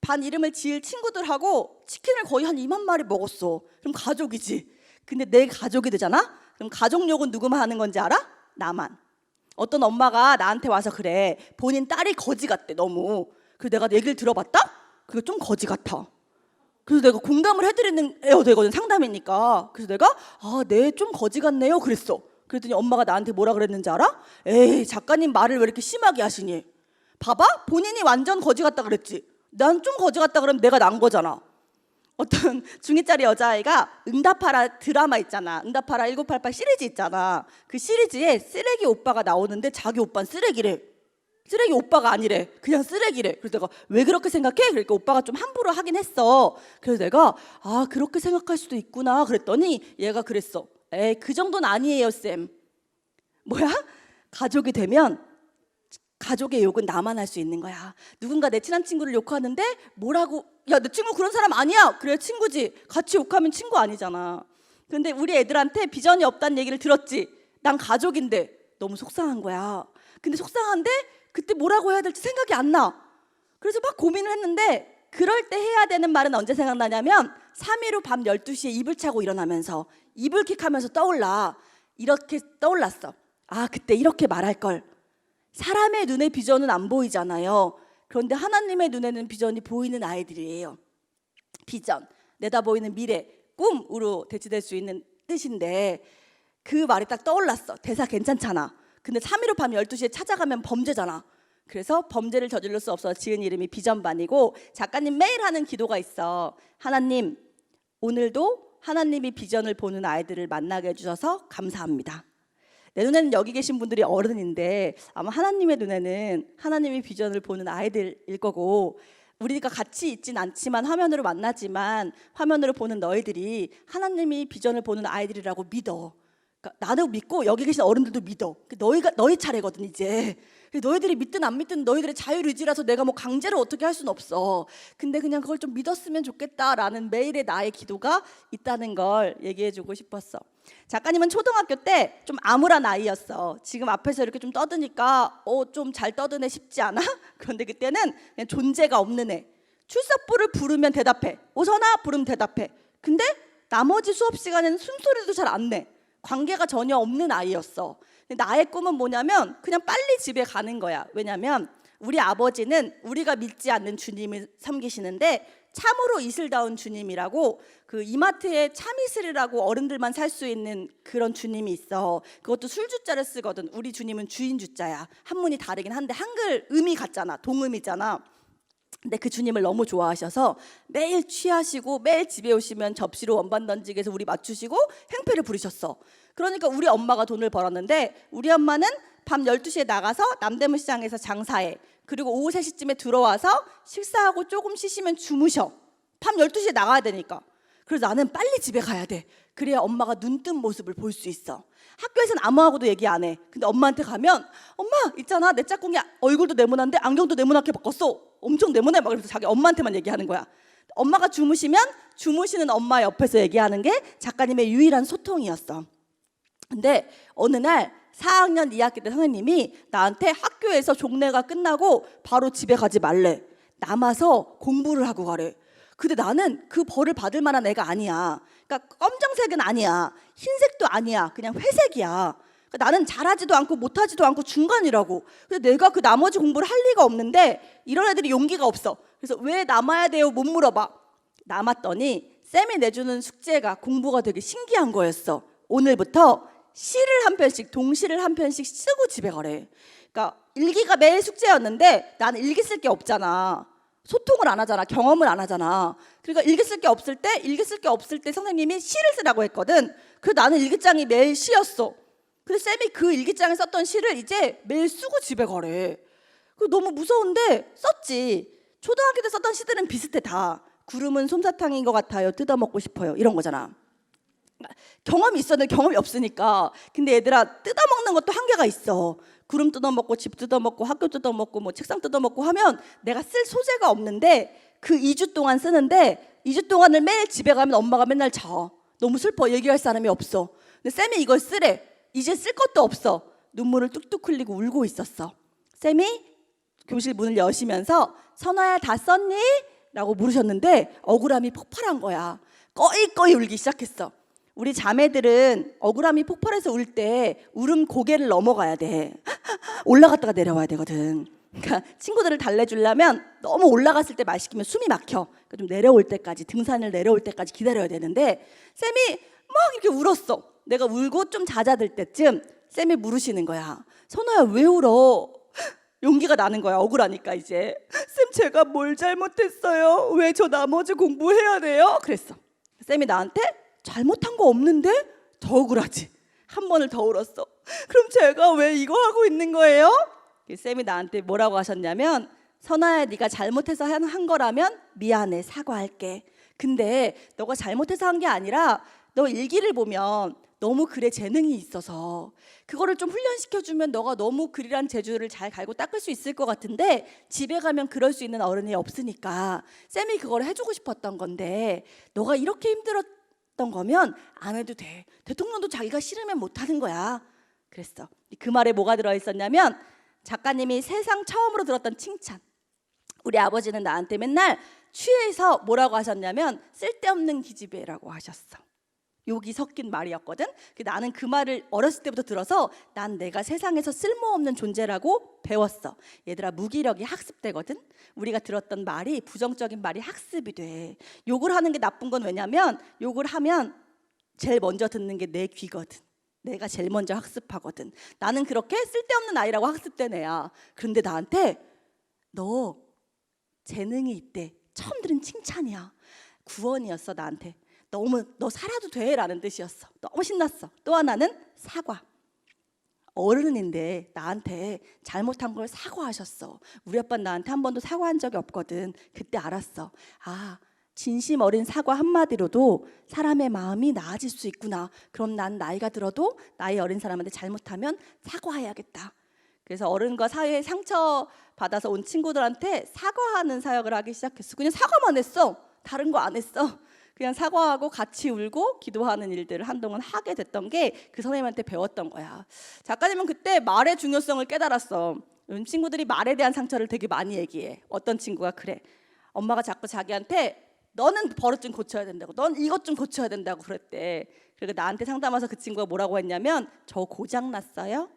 반 이름을 지을 친구들하고 치킨을 거의 한 2만 마리 먹었어. 그럼 가족이지. 근데 내 가족이 되잖아? 그럼 가족욕은 누구만 하는 건지 알아? 나만. 어떤 엄마가 나한테 와서 그래. 본인 딸이 거지 같대, 너무. 그래서 내가 얘기를 들어봤다? 그게 좀 거지 같아. 그래서 내가 공감을 해드리는 애가 되거든, 상담이니까. 그래서 내가 네, 좀 거지 같네요 그랬어. 그랬더니 엄마가 나한테 뭐라 그랬는지 알아? 에이, 작가님 말을 왜 이렇게 심하게 하시니? 봐봐, 본인이 완전 거지 같다 그랬지. 난 좀 거지 같다 그러면 내가 난 거잖아. 어떤 중2짜리 여자아이가 응답하라 드라마 있잖아. 응답하라 1988 시리즈 있잖아. 그 시리즈에 쓰레기 오빠가 나오는데 자기 오빠는 쓰레기래. 쓰레기 오빠가 아니래. 그냥 쓰레기래. 그래서 내가 왜 그렇게 생각해? 그러니까 오빠가 좀 함부로 하긴 했어. 그래서 내가 그렇게 생각할 수도 있구나 그랬더니 얘가 그랬어. 에이, 그 정도는 아니에요 쌤. 뭐야? 가족이 되면 가족의 욕은 나만 할 수 있는 거야. 누군가 내 친한 친구를 욕하는데 뭐라고? 야, 내 친구 그런 사람 아니야. 그래, 친구지. 같이 욕하면 친구 아니잖아. 근데 우리 애들한테 비전이 없다는 얘기를 들었지. 난 가족인데 너무 속상한 거야. 근데 속상한데 그때 뭐라고 해야 될지 생각이 안 나. 그래서 막 고민을 했는데 그럴 때 해야 되는 말은 언제 생각나냐면 3일 후 밤 12시에 이불 차고 일어나면서 이불킥하면서 떠올라. 이렇게 떠올랐어. 그때 이렇게 말할 걸. 사람의 눈에 비전은 안 보이잖아요. 그런데 하나님의 눈에는 비전이 보이는 아이들이에요. 비전, 내다 보이는 미래, 꿈으로 대치될 수 있는 뜻인데 그 말이 딱 떠올랐어. 대사 괜찮잖아. 근데 3일 후 밤 12시에 찾아가면 범죄잖아. 그래서 범죄를 저지를 수 없어서 지은 이름이 비전반이고 작가님 매일 하는 기도가 있어. 하나님, 오늘도 하나님이 비전을 보는 아이들을 만나게 해주셔서 감사합니다. 내 눈에는 여기 계신 분들이 어른인데 아마 하나님의 눈에는 하나님이 비전을 보는 아이들일 거고 우리가 같이 있진 않지만 화면으로 만나지만 화면으로 보는 너희들이 하나님이 비전을 보는 아이들이라고 믿어. 그러니까 나도 믿고 여기 계신 어른들도 믿어. 너희 차례거든 이제. 너희들이 믿든 안 믿든 너희들의 자율의지라서 내가 뭐 강제로 어떻게 할 수는 없어. 근데 그냥 그걸 좀 믿었으면 좋겠다라는 매일의 나의 기도가 있다는 걸 얘기해주고 싶었어. 작가님은 초등학교 때 좀 암울한 아이였어. 지금 앞에서 이렇게 좀 떠드니까 좀 잘 떠드네 싶지 않아? 그런데 그때는 그냥 존재가 없는 애. 출석부를 부르면 대답해. 오선아 부르면 대답해. 근데 나머지 수업 시간에는 숨소리도 잘 안 내. 관계가 전혀 없는 아이였어. 근데 나의 꿈은 뭐냐면 그냥 빨리 집에 가는 거야. 왜냐면 우리 아버지는 우리가 믿지 않는 주님을 섬기시는데 참으로 이슬다운 주님이라고 그 이마트에 참이슬이라고 어른들만 살 수 있는 그런 주님이 있어. 그것도 술주자를 쓰거든. 우리 주님은 주인주자야. 한문이 다르긴 한데 한글 음이 같잖아. 동음이잖아. 근데 그 주님을 너무 좋아하셔서 매일 취하시고 매일 집에 오시면 접시로 원반 던지기 해서 우리 맞추시고 행패를 부리셨어. 그러니까 우리 엄마가 돈을 벌었는데 우리 엄마는 밤 12시에 나가서 남대문 시장에서 장사해. 그리고 오후 3시쯤에 들어와서 식사하고 조금 쉬시면 주무셔. 밤 12시에 나가야 되니까. 그래서 나는 빨리 집에 가야 돼. 그래야 엄마가 눈뜬 모습을 볼 수 있어. 학교에서는 아무하고도 얘기 안 해. 근데 엄마한테 가면 엄마 있잖아 내 짝꿍이 얼굴도 네모난데 안경도 네모나게 바꿨어. 엄청 네모네 막 그래서 자기 엄마한테만 얘기하는 거야. 엄마가 주무시면 주무시는 엄마 옆에서 얘기하는 게 작가님의 유일한 소통이었어. 근데 어느 날 4학년 2학기 때 선생님이 나한테 학교에서 종례가 끝나고 바로 집에 가지 말래. 남아서 공부를 하고 가래. 근데 나는 그 벌을 받을 만한 애가 아니야. 그러니까 검정색은 아니야. 흰색도 아니야. 그냥 회색이야. 그러니까 나는 잘하지도 않고 못하지도 않고 중간이라고. 근데 내가 그 나머지 공부를 할 리가 없는데 이런 애들이 용기가 없어. 그래서 왜 남아야 돼요? 못 물어봐. 남았더니 쌤이 내주는 숙제가 공부가 되게 신기한 거였어. 오늘부터 시를 한 편씩, 동시를 한 편씩 쓰고 집에 가래. 그러니까 일기가 매일 숙제였는데 나는 일기 쓸 게 없잖아. 소통을 안 하잖아. 경험을 안 하잖아. 그러니까 일기 쓸 게 없을 때 선생님이 시를 쓰라고 했거든. 그래서 나는 일기장이 매일 시였어. 근데 쌤이 그 일기장에 썼던 시를 이제 매일 쓰고 집에 가래. 그 너무 무서운데 썼지. 초등학교 때 썼던 시들은 비슷해 다. 구름은 솜사탕인 것 같아요. 뜯어먹고 싶어요. 이런 거잖아. 경험이 있었는데 경험이 없으니까. 근데 얘들아, 뜯어먹는 것도 한계가 있어. 구름 뜯어먹고 집 뜯어먹고 학교 뜯어먹고 뭐 책상 뜯어먹고 하면 내가 쓸 소재가 없는데 그 2주 동안 쓰는데 2주 동안을 매일 집에 가면 엄마가 맨날 자. 너무 슬퍼. 얘기할 사람이 없어. 근데 쌤이 이걸 쓰래. 이제 쓸 것도 없어. 눈물을 뚝뚝 흘리고 울고 있었어. 쌤이 교실 문을 여시면서 선아야 다 썼니? 라고 물으셨는데 억울함이 폭발한 거야. 꺼이꺼이 울기 시작했어. 우리 자매들은 억울함이 폭발해서 울 때 울음 고개를 넘어가야 돼. 올라갔다가 내려와야 되거든. 그러니까 친구들을 달래주려면 너무 올라갔을 때 말 시키면 숨이 막혀. 그러니까 좀 내려올 때까지, 등산을 내려올 때까지 기다려야 되는데 쌤이 막 이렇게 울었어. 내가 울고 좀 잦아들 때쯤 쌤이 물으시는 거야. 선아야 왜 울어? 용기가 나는 거야. 억울하니까 이제. 쌤 제가 뭘 잘못했어요? 왜 저 나머지 공부해야 돼요? 그랬어. 쌤이 나한테 잘못한 거 없는데? 더 억울하지. 한 번을 더 울었어. 그럼 제가 왜 이거 하고 있는 거예요? 쌤이 나한테 뭐라고 하셨냐면 선아야 네가 잘못해서 한 거라면 미안해 사과할게. 근데 너가 잘못해서 한 게 아니라 너 일기를 보면 너무 글에 재능이 있어서 그거를 좀 훈련시켜주면 너가 너무 글이란 재주를 잘 갈고 닦을 수 있을 것 같은데 집에 가면 그럴 수 있는 어른이 없으니까 쌤이 그걸 해주고 싶었던 건데 너가 이렇게 힘들었던 거면 안 해도 돼. 대통령도 자기가 싫으면 못하는 거야. 그랬어. 그 말에 뭐가 들어있었냐면 작가님이 세상 처음으로 들었던 칭찬. 우리 아버지는 나한테 맨날 취해서 뭐라고 하셨냐면 쓸데없는 기집애라고 하셨어. 욕이 섞인 말이었거든. 나는 그 말을 어렸을 때부터 들어서 난 내가 세상에서 쓸모없는 존재라고 배웠어. 얘들아 무기력이 학습되거든. 우리가 들었던 말이 부정적인 말이 학습이 돼. 욕을 하는 게 나쁜 건 왜냐면 욕을 하면 제일 먼저 듣는 게 내 귀거든. 내가 제일 먼저 학습하거든. 나는 그렇게 쓸데없는 아이라고 학습된 애야. 그런데 나한테 너 재능이 있대. 처음 들은 칭찬이야. 구원이었어 나한테. 너 살아도 돼 라는 뜻이었어. 너무 신났어. 또 하나는 사과. 어른인데 나한테 잘못한 걸 사과하셨어. 우리 아빠는 나한테 한 번도 사과한 적이 없거든. 그때 알았어. 아, 진심 어린 사과 한마디로도 사람의 마음이 나아질 수 있구나. 그럼 난 나이가 들어도 나이 어린 사람한테 잘못하면 사과해야겠다. 그래서 어른과 사회에 상처 받아서 온 친구들한테 사과하는 사역을 하기 시작했어. 그냥 사과만 했어. 다른 거 안 했어. 그냥 사과하고 같이 울고 기도하는 일들을 한동안 하게 됐던 게 그 선생님한테 배웠던 거야. 작가님은 그때 말의 중요성을 깨달았어. 친구들이 말에 대한 상처를 되게 많이 얘기해. 어떤 친구가 그래. 엄마가 자꾸 자기한테 너는 버릇 좀 고쳐야 된다고, 넌 이것 좀 고쳐야 된다고 그랬대. 그리고 나한테 상담와서 그 친구가 뭐라고 했냐면 저 고장 났어요?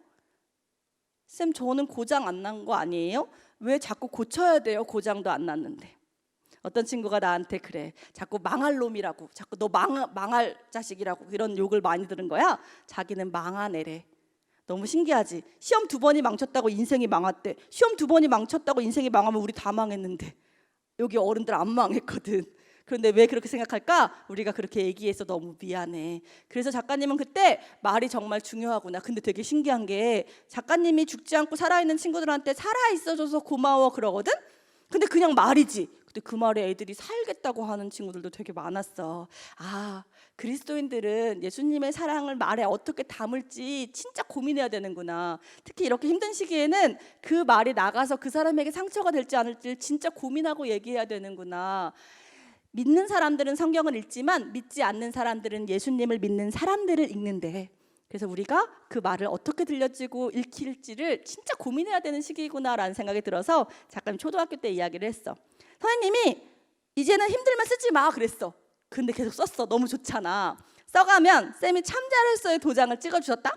쌤 저는 고장 안 난 거 아니에요? 왜 자꾸 고쳐야 돼요? 고장도 안 났는데. 어떤 친구가 나한테 그래. 자꾸 망할 놈이라고. 자꾸 너 망할 자식이라고 이런 욕을 많이 들은 거야. 자기는 망한 애래. 너무 신기하지? 시험 2번이 망쳤다고 인생이 망했대. 시험 2번이 망쳤다고 인생이 망하면 우리 다 망했는데 여기 어른들 안 망했거든. 그런데 왜 그렇게 생각할까? 우리가 그렇게 얘기해서 너무 미안해. 그래서 작가님은 그때 말이 정말 중요하구나. 근데 되게 신기한 게 작가님이 죽지 않고 살아있는 친구들한테 살아있어줘서 고마워 그러거든? 근데 그냥 말이지. 근데 그 말에 애들이 살겠다고 하는 친구들도 되게 많았어. 아, 그리스도인들은 예수님의 사랑을 말에 어떻게 담을지 진짜 고민해야 되는구나. 특히 이렇게 힘든 시기에는 그 말이 나가서 그 사람에게 상처가 될지 않을지 진짜 고민하고 얘기해야 되는구나. 믿는 사람들은 성경을 읽지만 믿지 않는 사람들은 예수님을 믿는 사람들을 읽는데, 그래서 우리가 그 말을 어떻게 들려지고 읽힐지를 진짜 고민해야 되는 시기구나라는 생각이 들어서 작가님 초등학교 때 이야기를 했어. 선생님이 이제는 힘들면 쓰지 마 그랬어. 근데 계속 썼어. 너무 좋잖아. 써가면 쌤이 참 잘했어의 도장을 찍어주셨다.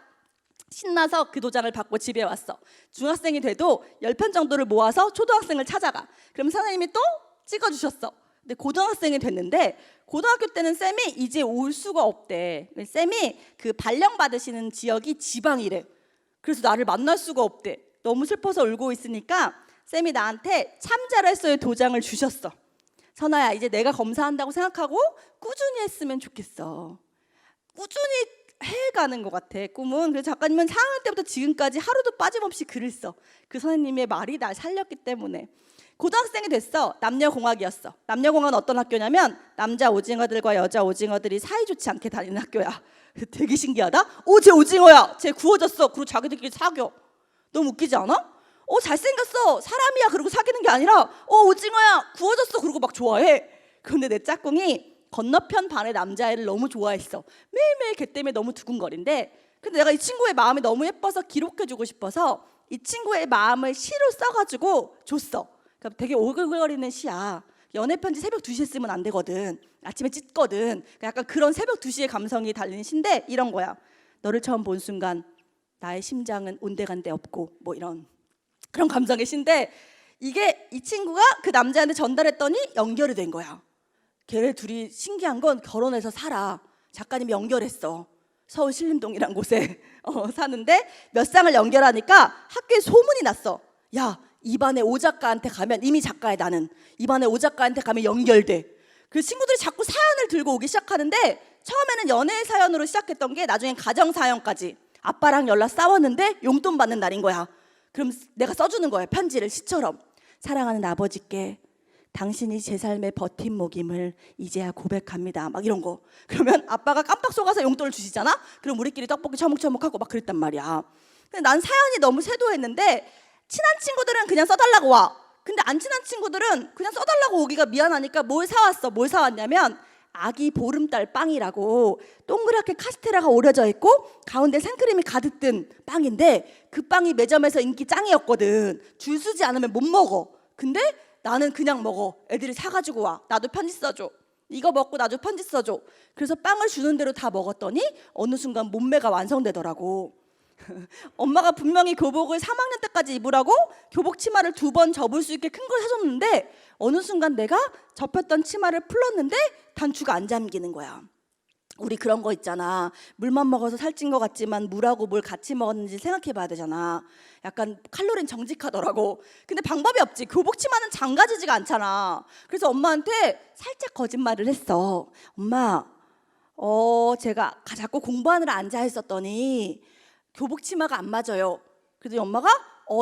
신나서 그 도장을 받고 집에 왔어. 중학생이 돼도 10편 정도를 모아서 초등학생을 찾아가. 그럼 선생님이 또 찍어주셨어. 근데 고등학생이 됐는데 고등학교 때는 쌤이 이제 올 수가 없대. 쌤이 그 발령 받으시는 지역이 지방이래. 그래서 나를 만날 수가 없대. 너무 슬퍼서 울고 있으니까 쌤이 나한테 참 잘했어의 도장을 주셨어. 선아야, 이제 내가 검사한다고 생각하고 꾸준히 했으면 좋겠어. 꾸준히 해가는 것 같아 꿈은. 그래서 작가님은 4학년 때부터 지금까지 하루도 빠짐없이 글을 써. 그 선생님의 말이 날 살렸기 때문에. 고등학생이 됐어. 남녀공학이었어. 남녀공학은 어떤 학교냐면 남자 오징어들과 여자 오징어들이 사이좋지 않게 다니는 학교야. 되게 신기하다. 쟤 오징어야. 쟤 구워졌어. 그리고 자기들끼리 사겨. 너무 웃기지 않아? 잘생겼어. 사람이야. 그러고 사귀는 게 아니라 오징어야. 구워졌어. 그러고 막 좋아해. 그런데 내 짝꿍이 건너편 반의 남자애를 너무 좋아했어. 매일매일 걔 때문에 너무 두근거린데, 근데 내가 이 친구의 마음이 너무 예뻐서 기록해주고 싶어서 이 친구의 마음을 시로 써가지고 줬어. 그러니까 되게 오글거리는 시야. 연애편지 새벽 2시에 쓰면 안 되거든. 아침에 찢거든. 그러니까 약간 그런 새벽 2시의 감성이 달린 시인데 이런 거야. 너를 처음 본 순간 나의 심장은 온데간데 없고, 뭐 이런 그런 감성의 시인데, 이게 이 친구가 그 남자한테 전달했더니 연결이 된 거야. 걔네 둘이 신기한 건 결혼해서 살아. 작가님이 연결했어. 서울 신림동이란 곳에 사는데 몇 쌍을 연결하니까 학교에 소문이 났어. 야, 이 반에 오 작가한테 가면, 이미 작가야 나는, 이 반에 오 작가한테 가면 연결돼. 그 친구들이 자꾸 사연을 들고 오기 시작하는데, 처음에는 연애 사연으로 시작했던 게 나중엔 가정 사연까지. 아빠랑 연락 싸웠는데 용돈 받는 날인 거야. 그럼 내가 써주는 거야, 편지를 시처럼. 사랑하는 아버지께 당신이 제 삶의 버팀목임을 이제야 고백합니다. 막 이런 거. 그러면 아빠가 깜빡 속아서 용돈을 주시잖아. 그럼 우리끼리 떡볶이 처먹처먹하고 막 그랬단 말이야. 근데 난 사연이 너무 세도했는데, 친한 친구들은 그냥 써달라고 와. 근데 안 친한 친구들은 그냥 써달라고 오기가 미안하니까 뭘 사왔어. 뭘 사왔냐면 아기 보름달 빵이라고 동그랗게 카스테라가 오려져 있고 가운데 생크림이 가득 든 빵인데, 그 빵이 매점에서 인기 짱이었거든. 줄 서지 않으면 못 먹어. 근데 나는 그냥 먹어. 애들이 사가지고 와. 나도 편지 써줘. 이거 먹고 나도 편지 써줘. 그래서 빵을 주는 대로 다 먹었더니 어느 순간 몸매가 완성되더라고. 엄마가 분명히 교복을 3학년 때까지 입으라고 교복 치마를 2번 접을 수 있게 큰 걸 사줬는데, 어느 순간 내가 접혔던 치마를 풀렀는데 단추가 안 잠기는 거야. 우리 그런 거 있잖아. 물만 먹어서 살찐 것 같지만 물하고 뭘 같이 먹었는지 생각해 봐야 되잖아. 약간 칼로리는 정직하더라고. 근데 방법이 없지. 교복 치마는 장가지지가 않잖아. 그래서 엄마한테 살짝 거짓말을 했어. 엄마, 제가 자꾸 공부하느라 앉아 있었더니 교복 치마가 안 맞아요. 그래서 엄마가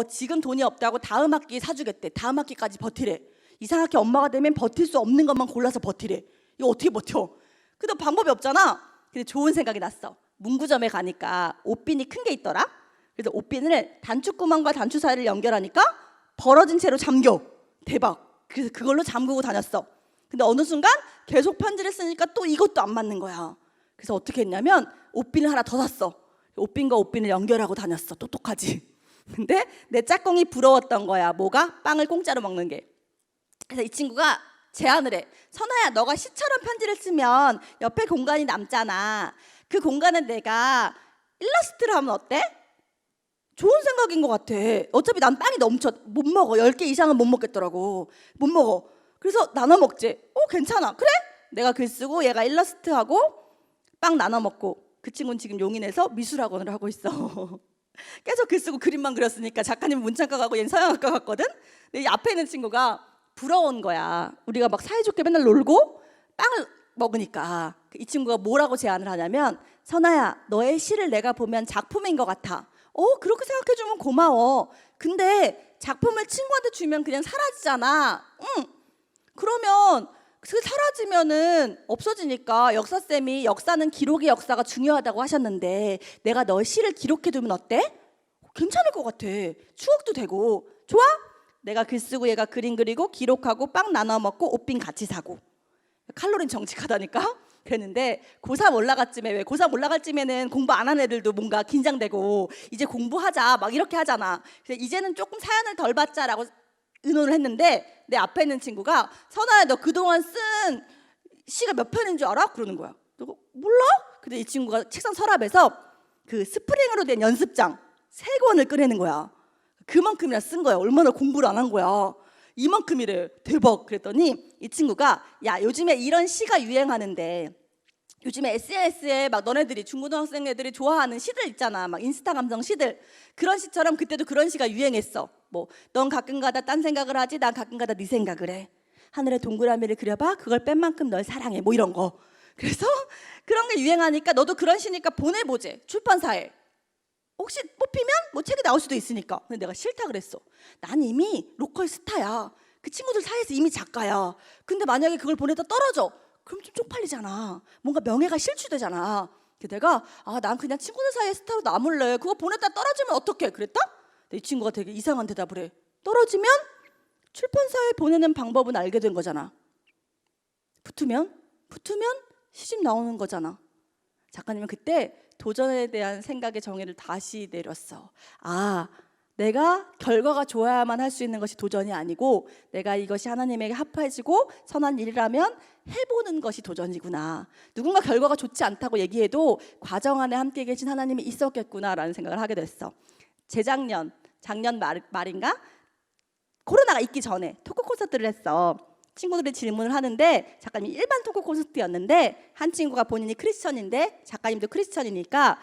지금 돈이 없다고 다음 학기에 사주겠대. 다음 학기까지 버티래. 이상하게 엄마가 되면 버틸 수 없는 것만 골라서 버티래. 이거 어떻게 버텨? 근데 방법이 없잖아. 근데 좋은 생각이 났어. 문구점에 가니까 옷핀이 큰 게 있더라. 그래서 옷핀을 단추구멍과 단추 사이를 연결하니까 벌어진 채로 잠겨. 대박. 그래서 그걸로 잠그고 다녔어. 근데 어느 순간 계속 편지를 쓰니까 또 이것도 안 맞는 거야. 그래서 어떻게 했냐면 옷핀을 하나 더 샀어. 옷핀과 옷핀을 연결하고 다녔어. 똑똑하지. 근데 내 짝꿍이 부러웠던 거야. 뭐가? 빵을 공짜로 먹는 게. 그래서 이 친구가 제안을 해. 선아야, 너가 시처럼 편지를 쓰면 옆에 공간이 남잖아. 그 공간은 내가 일러스트를 하면 어때? 좋은 생각인 것 같아. 어차피 난 빵이 넘쳐. 못 먹어. 10개 이상은 못 먹겠더라고. 못 먹어. 그래서 나눠 먹지. 괜찮아. 그래? 내가 글 쓰고 얘가 일러스트하고 빵 나눠 먹고. 그 친구는 지금 용인에서 미술학원을 하고 있어. 계속 글 쓰고 그림만 그렸으니까 작가님 문창과 가고 얘는 서양학과 갔거든. 근데 이 앞에 있는 친구가 부러운 거야. 우리가 막 사이좋게 맨날 놀고 빵을 먹으니까. 이 친구가 뭐라고 제안을 하냐면, 선아야, 너의 시를 내가 보면 작품인 것 같아. 그렇게 생각해주면 고마워. 근데 작품을 친구한테 주면 그냥 사라지잖아. 그러면 그 사라지면은 없어지니까 역사쌤이 역사는 기록의 역사가 중요하다고 하셨는데, 내가 너의 시를 기록해두면 어때? 괜찮을 것 같아. 추억도 되고. 좋아? 내가 글 쓰고 얘가 그림 그리고 기록하고 빵 나눠 먹고 옷핀 같이 사고. 칼로리는 정직하다니까? 그랬는데 고3 올라갈 쯤에, 왜 고3 올라갈 쯤에는 공부 안 한 애들도 뭔가 긴장되고 이제 공부하자 막 이렇게 하잖아. 그래서 이제는 조금 사연을 덜 받자라고 의논을 했는데, 내 앞에 있는 친구가 선아야, 너 그동안 쓴 시가 몇 편인 줄 알아? 그러는 거야. 내가 몰라? 근데 이 친구가 책상 서랍에서 그 스프링으로 된 연습장 3권을 꺼내는 거야. 그만큼이나 쓴 거야. 얼마나 공부를 안 한 거야. 이만큼이래. 대박. 그랬더니 이 친구가, 야, 요즘에 이런 시가 유행하는데, 요즘에 SNS에 막 너네들이 중고등학생 애들이 좋아하는 시들 있잖아. 막 인스타 감성 시들. 그런 시처럼 그때도 그런 시가 유행했어. 뭐, 넌 가끔가다 딴 생각을 하지, 난 가끔가다 네 생각을 해. 하늘에 동그라미를 그려봐. 그걸 뺀 만큼 널 사랑해. 뭐 이런 거. 그래서 그런 게 유행하니까 너도 그런 시니까 보내보재 출판사에. 혹시 뽑히면 뭐 책이 나올 수도 있으니까. 근데 내가 싫다 그랬어. 난 이미 로컬 스타야. 그 친구들 사이에서 이미 작가야. 근데 만약에 그걸 보내다 떨어져, 그럼 좀 쪽팔리잖아. 뭔가 명예가 실추되잖아. 그래서 내가 난 그냥 친구들 사이에 스타로 남을래. 그거 보냈다 떨어지면 어떡해? 그랬다? 근데 이 친구가 되게 이상한 대답을 해. 떨어지면 출판사에 보내는 방법은 알게 된 거잖아. 붙으면 시집 나오는 거잖아. 작가님은 그때 도전에 대한 생각의 정의를 다시 내렸어. 내가 결과가 좋아야만 할 수 있는 것이 도전이 아니고 내가 이것이 하나님에게 합해지고 선한 일이라면 해보는 것이 도전이구나. 누군가 결과가 좋지 않다고 얘기해도 과정 안에 함께 계신 하나님이 있었겠구나라는 생각을 하게 됐어. 작년 말인가? 코로나가 있기 전에 토크 콘서트를 했어. 친구들이 질문을 하는데 작가님이 일반 토크 콘서트였는데 한 친구가 본인이 크리스천인데 작가님도 크리스천이니까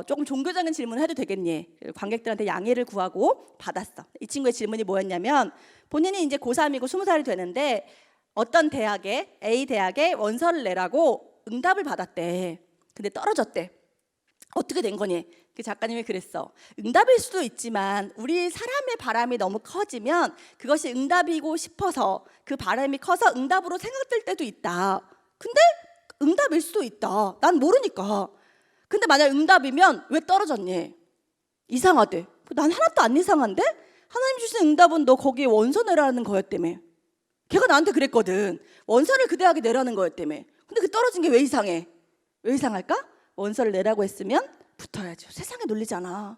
조금 종교적인 질문을 해도 되겠니? 관객들한테 양해를 구하고 받았어. 이 친구의 질문이 뭐였냐면 본인이 이제 고3이고 20살이 되는데 어떤 대학에 A 대학에 원서를 내라고 응답을 받았대. 근데 떨어졌대. 어떻게 된 거니? 그 작가님이 그랬어. 응답일 수도 있지만 우리 사람의 바람이 너무 커지면 그것이 응답이고 싶어서 그 바람이 커서 응답으로 생각될 때도 있다. 근데 응답일 수도 있다. 난 모르니까. 근데 만약 응답이면 왜 떨어졌니? 이상하대. 난 하나도 안 이상한데? 하나님 주신 응답은 너 거기에 원서 내라는 거였다며. 걔가 나한테 그랬거든. 원서를 그 대학에 내라는 거였다며. 근데 그 떨어진 게 왜 이상해? 왜 이상할까? 원서를 내라고 했으면 붙어야죠. 세상에 놀리잖아.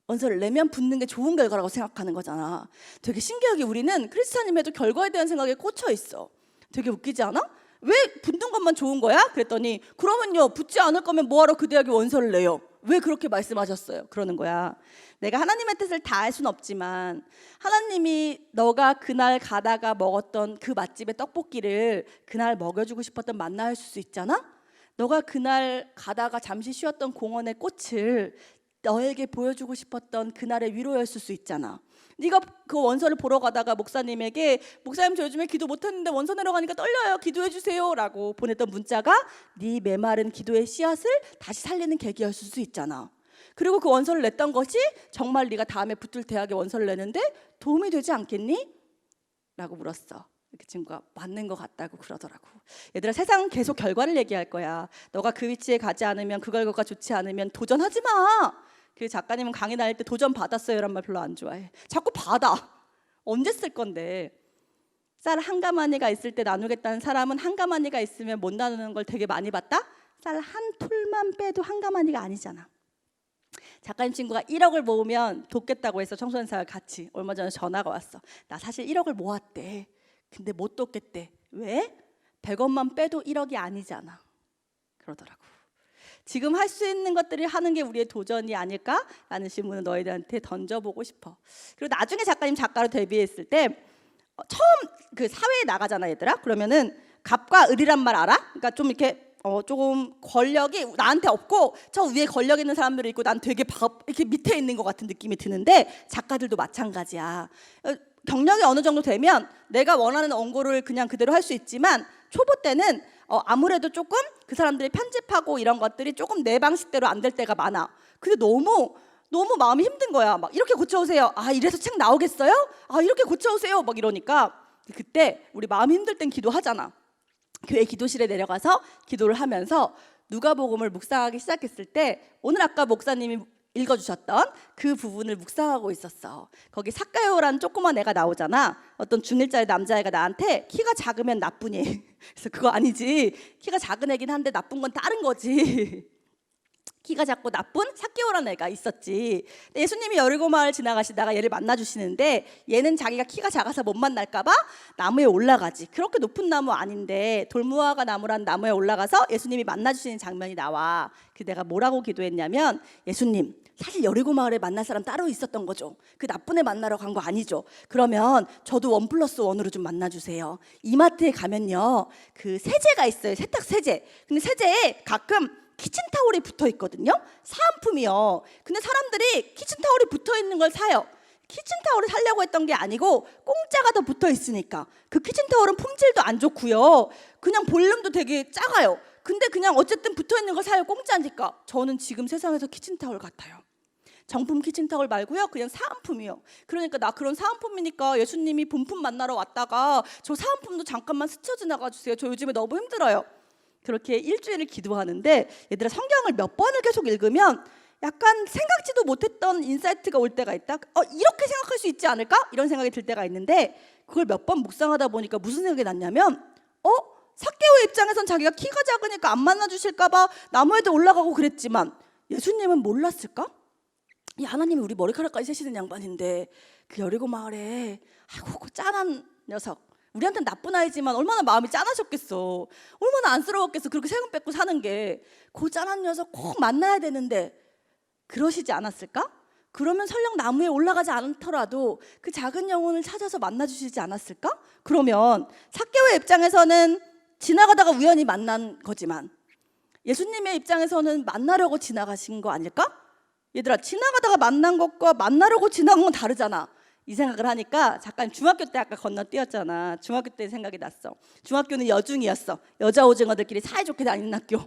원서를 내면 붙는 게 좋은 결과라고 생각하는 거잖아. 되게 신기하게 우리는 크리스찬임에도 결과에 대한 생각에 꽂혀 있어. 되게 웃기지 않아? 왜 붙는 것만 좋은 거야? 그랬더니 그러면요 붙지 않을 거면 뭐하러 그 대학에 원서를 내요? 왜 그렇게 말씀하셨어요? 그러는 거야. 내가 하나님의 뜻을 다 알 수는 없지만 하나님이 너가 그날 가다가 먹었던 그 맛집의 떡볶이를 그날 먹여주고 싶었던 만나일 수 있잖아? 너가 그날 가다가 잠시 쉬었던 공원의 꽃을 너에게 보여주고 싶었던 그날의 위로였을 수 있잖아. 네가 그 원서를 보러 가다가 목사님에게 목사님 저 요즘에 기도 못했는데 원서 내러 가니까 떨려요. 기도해 주세요 라고 보냈던 문자가 네 메마른 기도의 씨앗을 다시 살리는 계기였을 수 있잖아. 그리고 그 원서를 냈던 것이 정말 네가 다음에 붙을 대학에 원서를 내는데 도움이 되지 않겠니? 라고 물었어. 그 친구가 맞는 것 같다고 그러더라고. 얘들아 세상은 계속 결과를 얘기할 거야. 너가 그 위치에 가지 않으면 그 결과가 좋지 않으면 도전하지 마. 그 작가님은 강의 나올 때 도전 받았어요 이란 말 별로 안 좋아해. 자꾸 받아. 언제 쓸 건데. 쌀 한 가마니가 있을 때 나누겠다는 사람은 한 가마니가 있으면 못 나누는 걸 되게 많이 봤다? 쌀 한 톨만 빼도 한 가마니가 아니잖아. 작가님 친구가 1억을 모으면 돕겠다고 해서 청소년 사회 같이 얼마 전에 전화가 왔어. 나 사실 1억을 모았대. 근데 못 돕겠대. 왜? 100원만 빼도 1억이 아니잖아. 그러더라고. 지금 할 수 있는 것들을 하는 게 우리의 도전이 아닐까라는 질문을 너희들한테 던져보고 싶어. 그리고 나중에 작가님 작가로 데뷔했을 때 처음 그 사회에 나가잖아 얘들아. 그러면은 갑과 을이란 말 알아? 그러니까 좀 이렇게 조금 권력이 나한테 없고 저 위에 권력 있는 사람들이 있고 난 되게 이렇게 밑에 있는 것 같은 느낌이 드는데 작가들도 마찬가지야. 경력이 어느 정도 되면 내가 원하는 원고를 그냥 그대로 할 수 있지만 초보 때는 아무래도 조금 그 사람들이 편집하고 이런 것들이 조금 내 방식대로 안 될 때가 많아. 근데 너무 마음이 힘든 거야. 막 이렇게 고쳐오세요. 이래서 책 나오겠어요? 이렇게 고쳐오세요. 막 이러니까 그때 우리 마음이 힘들 땐 기도하잖아. 교회 기도실에 내려가서 기도를 하면서 누가복음을 묵상하기 시작했을 때 오늘 아까 목사님이 읽어주셨던 그 부분을 묵상하고 있었어. 거기 삭가요라는 조그만 애가 나오잖아. 어떤 중1짜리 남자애가 나한테 키가 작으면 나쁘니. 그래서 그거 아니지. 키가 작은 애긴 한데 나쁜 건 다른 거지. 키가 작고 나쁜 삭개오라는 애가 있었지. 예수님이 여리고 마을 지나가시다가 얘를 만나주시는데 얘는 자기가 키가 작아서 못 만날까 봐 나무에 올라가지. 그렇게 높은 나무 아닌데 돌무화과 나무라는 나무에 올라가서 예수님이 만나주시는 장면이 나와. 그 내가 뭐라고 기도했냐면 예수님 사실 여리고 마을에 만날 사람 따로 있었던 거죠. 그 나쁜 애 만나러 간 거 아니죠. 그러면 저도 1+1으로 좀 만나주세요. 이마트에 가면요 그 세제가 있어요. 세탁 세제. 근데 세제에 가끔 키친타올이 붙어 있거든요. 사은품이요. 근데 사람들이 키친타올이 붙어 있는 걸 사요. 키친타올을 사려고 했던 게 아니고 공짜가 더 붙어 있으니까. 그 키친타올은 품질도 안 좋고요. 그냥 볼륨도 되게 작아요. 근데 그냥 어쨌든 붙어있는 걸 사요. 공짜니까. 저는 지금 세상에서 키친타월 같아요. 정품 키친타월 말고요, 그냥 사은품이요. 그러니까 나 그런 사은품이니까 예수님이 본품 만나러 왔다가 저 사은품도 잠깐만 스쳐 지나가 주세요. 저 요즘에 너무 힘들어요. 그렇게 일주일을 기도하는데 얘들아, 성경을 몇 번을 계속 읽으면 약간 생각지도 못했던 인사이트가 올 때가 있다. 이렇게 생각할 수 있지 않을까? 이런 생각이 들 때가 있는데, 그걸 몇 번 묵상하다 보니까 무슨 생각이 났냐면, 삭개오의 입장에선 자기가 키가 작으니까 안 만나주실까 봐 나무에도 올라가고 그랬지만 예수님은 몰랐을까? 이 하나님이 우리 머리카락까지 세시는 양반인데 그 여리고 마을에 아이고 그 짠한 녀석, 우리한테는 나쁜 아이지만 얼마나 마음이 짠하셨겠어. 얼마나 안쓰러웠겠어. 그렇게 세금 뺏고 사는 게. 그 짠한 녀석 꼭 만나야 되는데 그러시지 않았을까? 그러면 설령 나무에 올라가지 않더라도 그 작은 영혼을 찾아서 만나주시지 않았을까? 그러면 삭개오의 입장에서는 지나가다가 우연히 만난 거지만 예수님의 입장에서는 만나려고 지나가신 거 아닐까? 얘들아, 지나가다가 만난 것과 만나려고 지나간 건 다르잖아. 이 생각을 하니까 잠깐 중학교 때 아까 건너뛰었잖아. 중학교 때 생각이 났어. 중학교는 여중이었어. 여자 오징어들끼리 사이좋게 다니는 학교.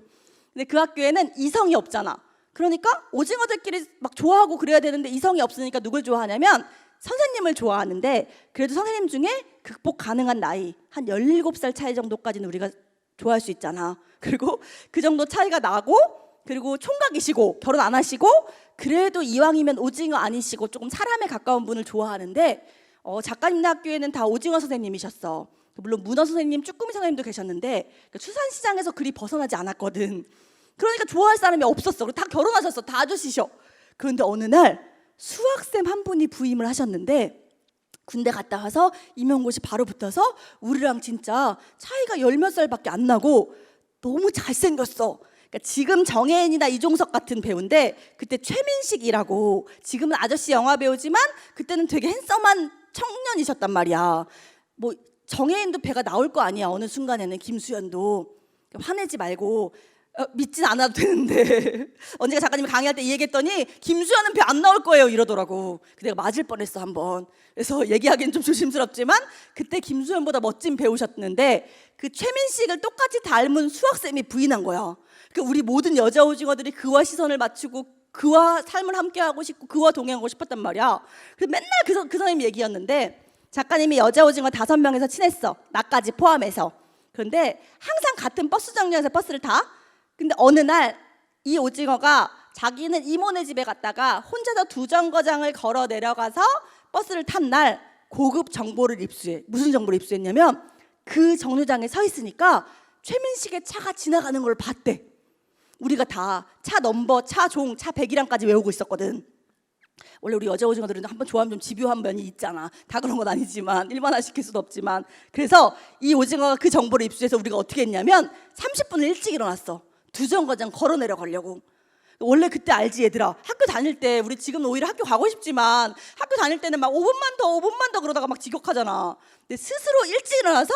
근데 그 학교에는 이성이 없잖아. 그러니까 오징어들끼리 막 좋아하고 그래야 되는데 이성이 없으니까 누굴 좋아하냐면 선생님을 좋아하는데, 그래도 선생님 중에 극복 가능한 나이 한 17살 차이 정도까지는 우리가 좋아할 수 있잖아. 그리고 그 정도 차이가 나고, 그리고 총각이시고 결혼 안 하시고, 그래도 이왕이면 오징어 아니시고 조금 사람에 가까운 분을 좋아하는데, 작가님네 학교에는 다 오징어 선생님이셨어. 물론 문어 선생님, 쭈꾸미 선생님도 계셨는데 수산시장에서 그리 벗어나지 않았거든. 그러니까 좋아할 사람이 없었어. 다 결혼하셨어. 다 아저씨셔. 그런데 어느 날 수학쌤 한 분이 부임을 하셨는데, 군대 갔다 와서 임용고시 바로 붙어서 우리랑 진짜 차이가 10몇 살밖에 안 나고 너무 잘생겼어. 그러니까 지금 정혜인이나 이종석 같은 배우인데 그때 최민식이라고, 지금은 아저씨 영화 배우지만 그때는 되게 핸섬한 청년이셨단 말이야. 뭐 정혜인도 배가 나올 거 아니야. 어느 순간에는 김수현도. 화내지 말고, 믿진 않아도 되는데 언제가 작가님이 강의할 때 이 얘기했더니 김수현은 배 안 나올 거예요 이러더라고. 내가 맞을 뻔했어 한번. 그래서 얘기하기는 좀 조심스럽지만 그때 김수현보다 멋진 배우셨는데 그 최민식을 똑같이 닮은 수학쌤이 부인한 거야. 그러니까 우리 모든 여자 오징어들이 그와 시선을 맞추고 그와 삶을 함께하고 싶고 그와 동행하고 싶었단 말이야. 그래서 맨날 그 선생님 얘기였는데, 작가님이 여자 오징어 5명에서 친했어. 나까지 포함해서. 그런데 항상 같은 버스 정류장에서 버스를 타. 근데 어느 날 이 오징어가 자기는 이모네 집에 갔다가 혼자서 2정거장을 걸어 내려가서 버스를 탄 날 고급 정보를 입수해. 무슨 정보를 입수했냐면 그 정류장에 서 있으니까 최민식의 차가 지나가는 걸 봤대. 우리가 다 차 넘버, 차 종, 차 배기량까지 외우고 있었거든. 원래 우리 여자 오징어들은 한번 좋아하면 좀 집요한 면이 있잖아. 다 그런 건 아니지만 일반화 시킬 수도 없지만. 그래서 이 오징어가 그 정보를 입수해서 우리가 어떻게 했냐면 30분을 일찍 일어났어. 2정거장 걸어 내려가려고. 원래 그때 알지 얘들아, 학교 다닐 때 우리 지금 오히려 학교 가고 싶지만 학교 다닐 때는 막 5분만 더 그러다가 막 지각하잖아. 근데 스스로 일찍 일어나서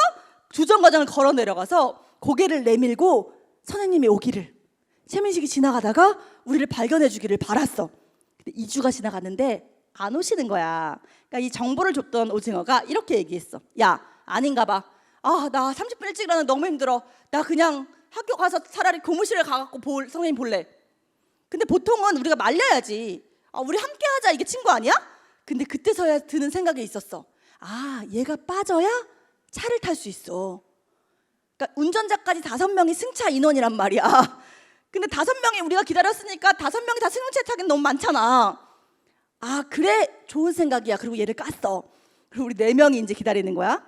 2정거장을 걸어 내려가서 고개를 내밀고 선생님이 오기를, 최민식이 지나가다가 우리를 발견해 주기를 바랐어. 근데 2주가 지나갔는데 안 오시는 거야. 그러니까 이 정보를 줬던 오징어가 이렇게 얘기했어. 야, 아닌가 봐. 나 30분 일찍 일어나는 너무 힘들어. 나 그냥 학교 가서 차라리 교무실에 가갖고 선생님 볼래. 근데 보통은 우리가 말려야지. 우리 함께 하자, 이게 친구 아니야? 근데 그때서야 드는 생각이 있었어. 얘가 빠져야 차를 탈 수 있어. 그러니까 운전자까지 5명이 승차 인원이란 말이야. 근데 5명이 우리가 기다렸으니까 5명이 다 승용차 타기는 너무 많잖아. 그래, 좋은 생각이야. 그리고 얘를 깠어. 그리고 우리 4명이 이제 기다리는 거야.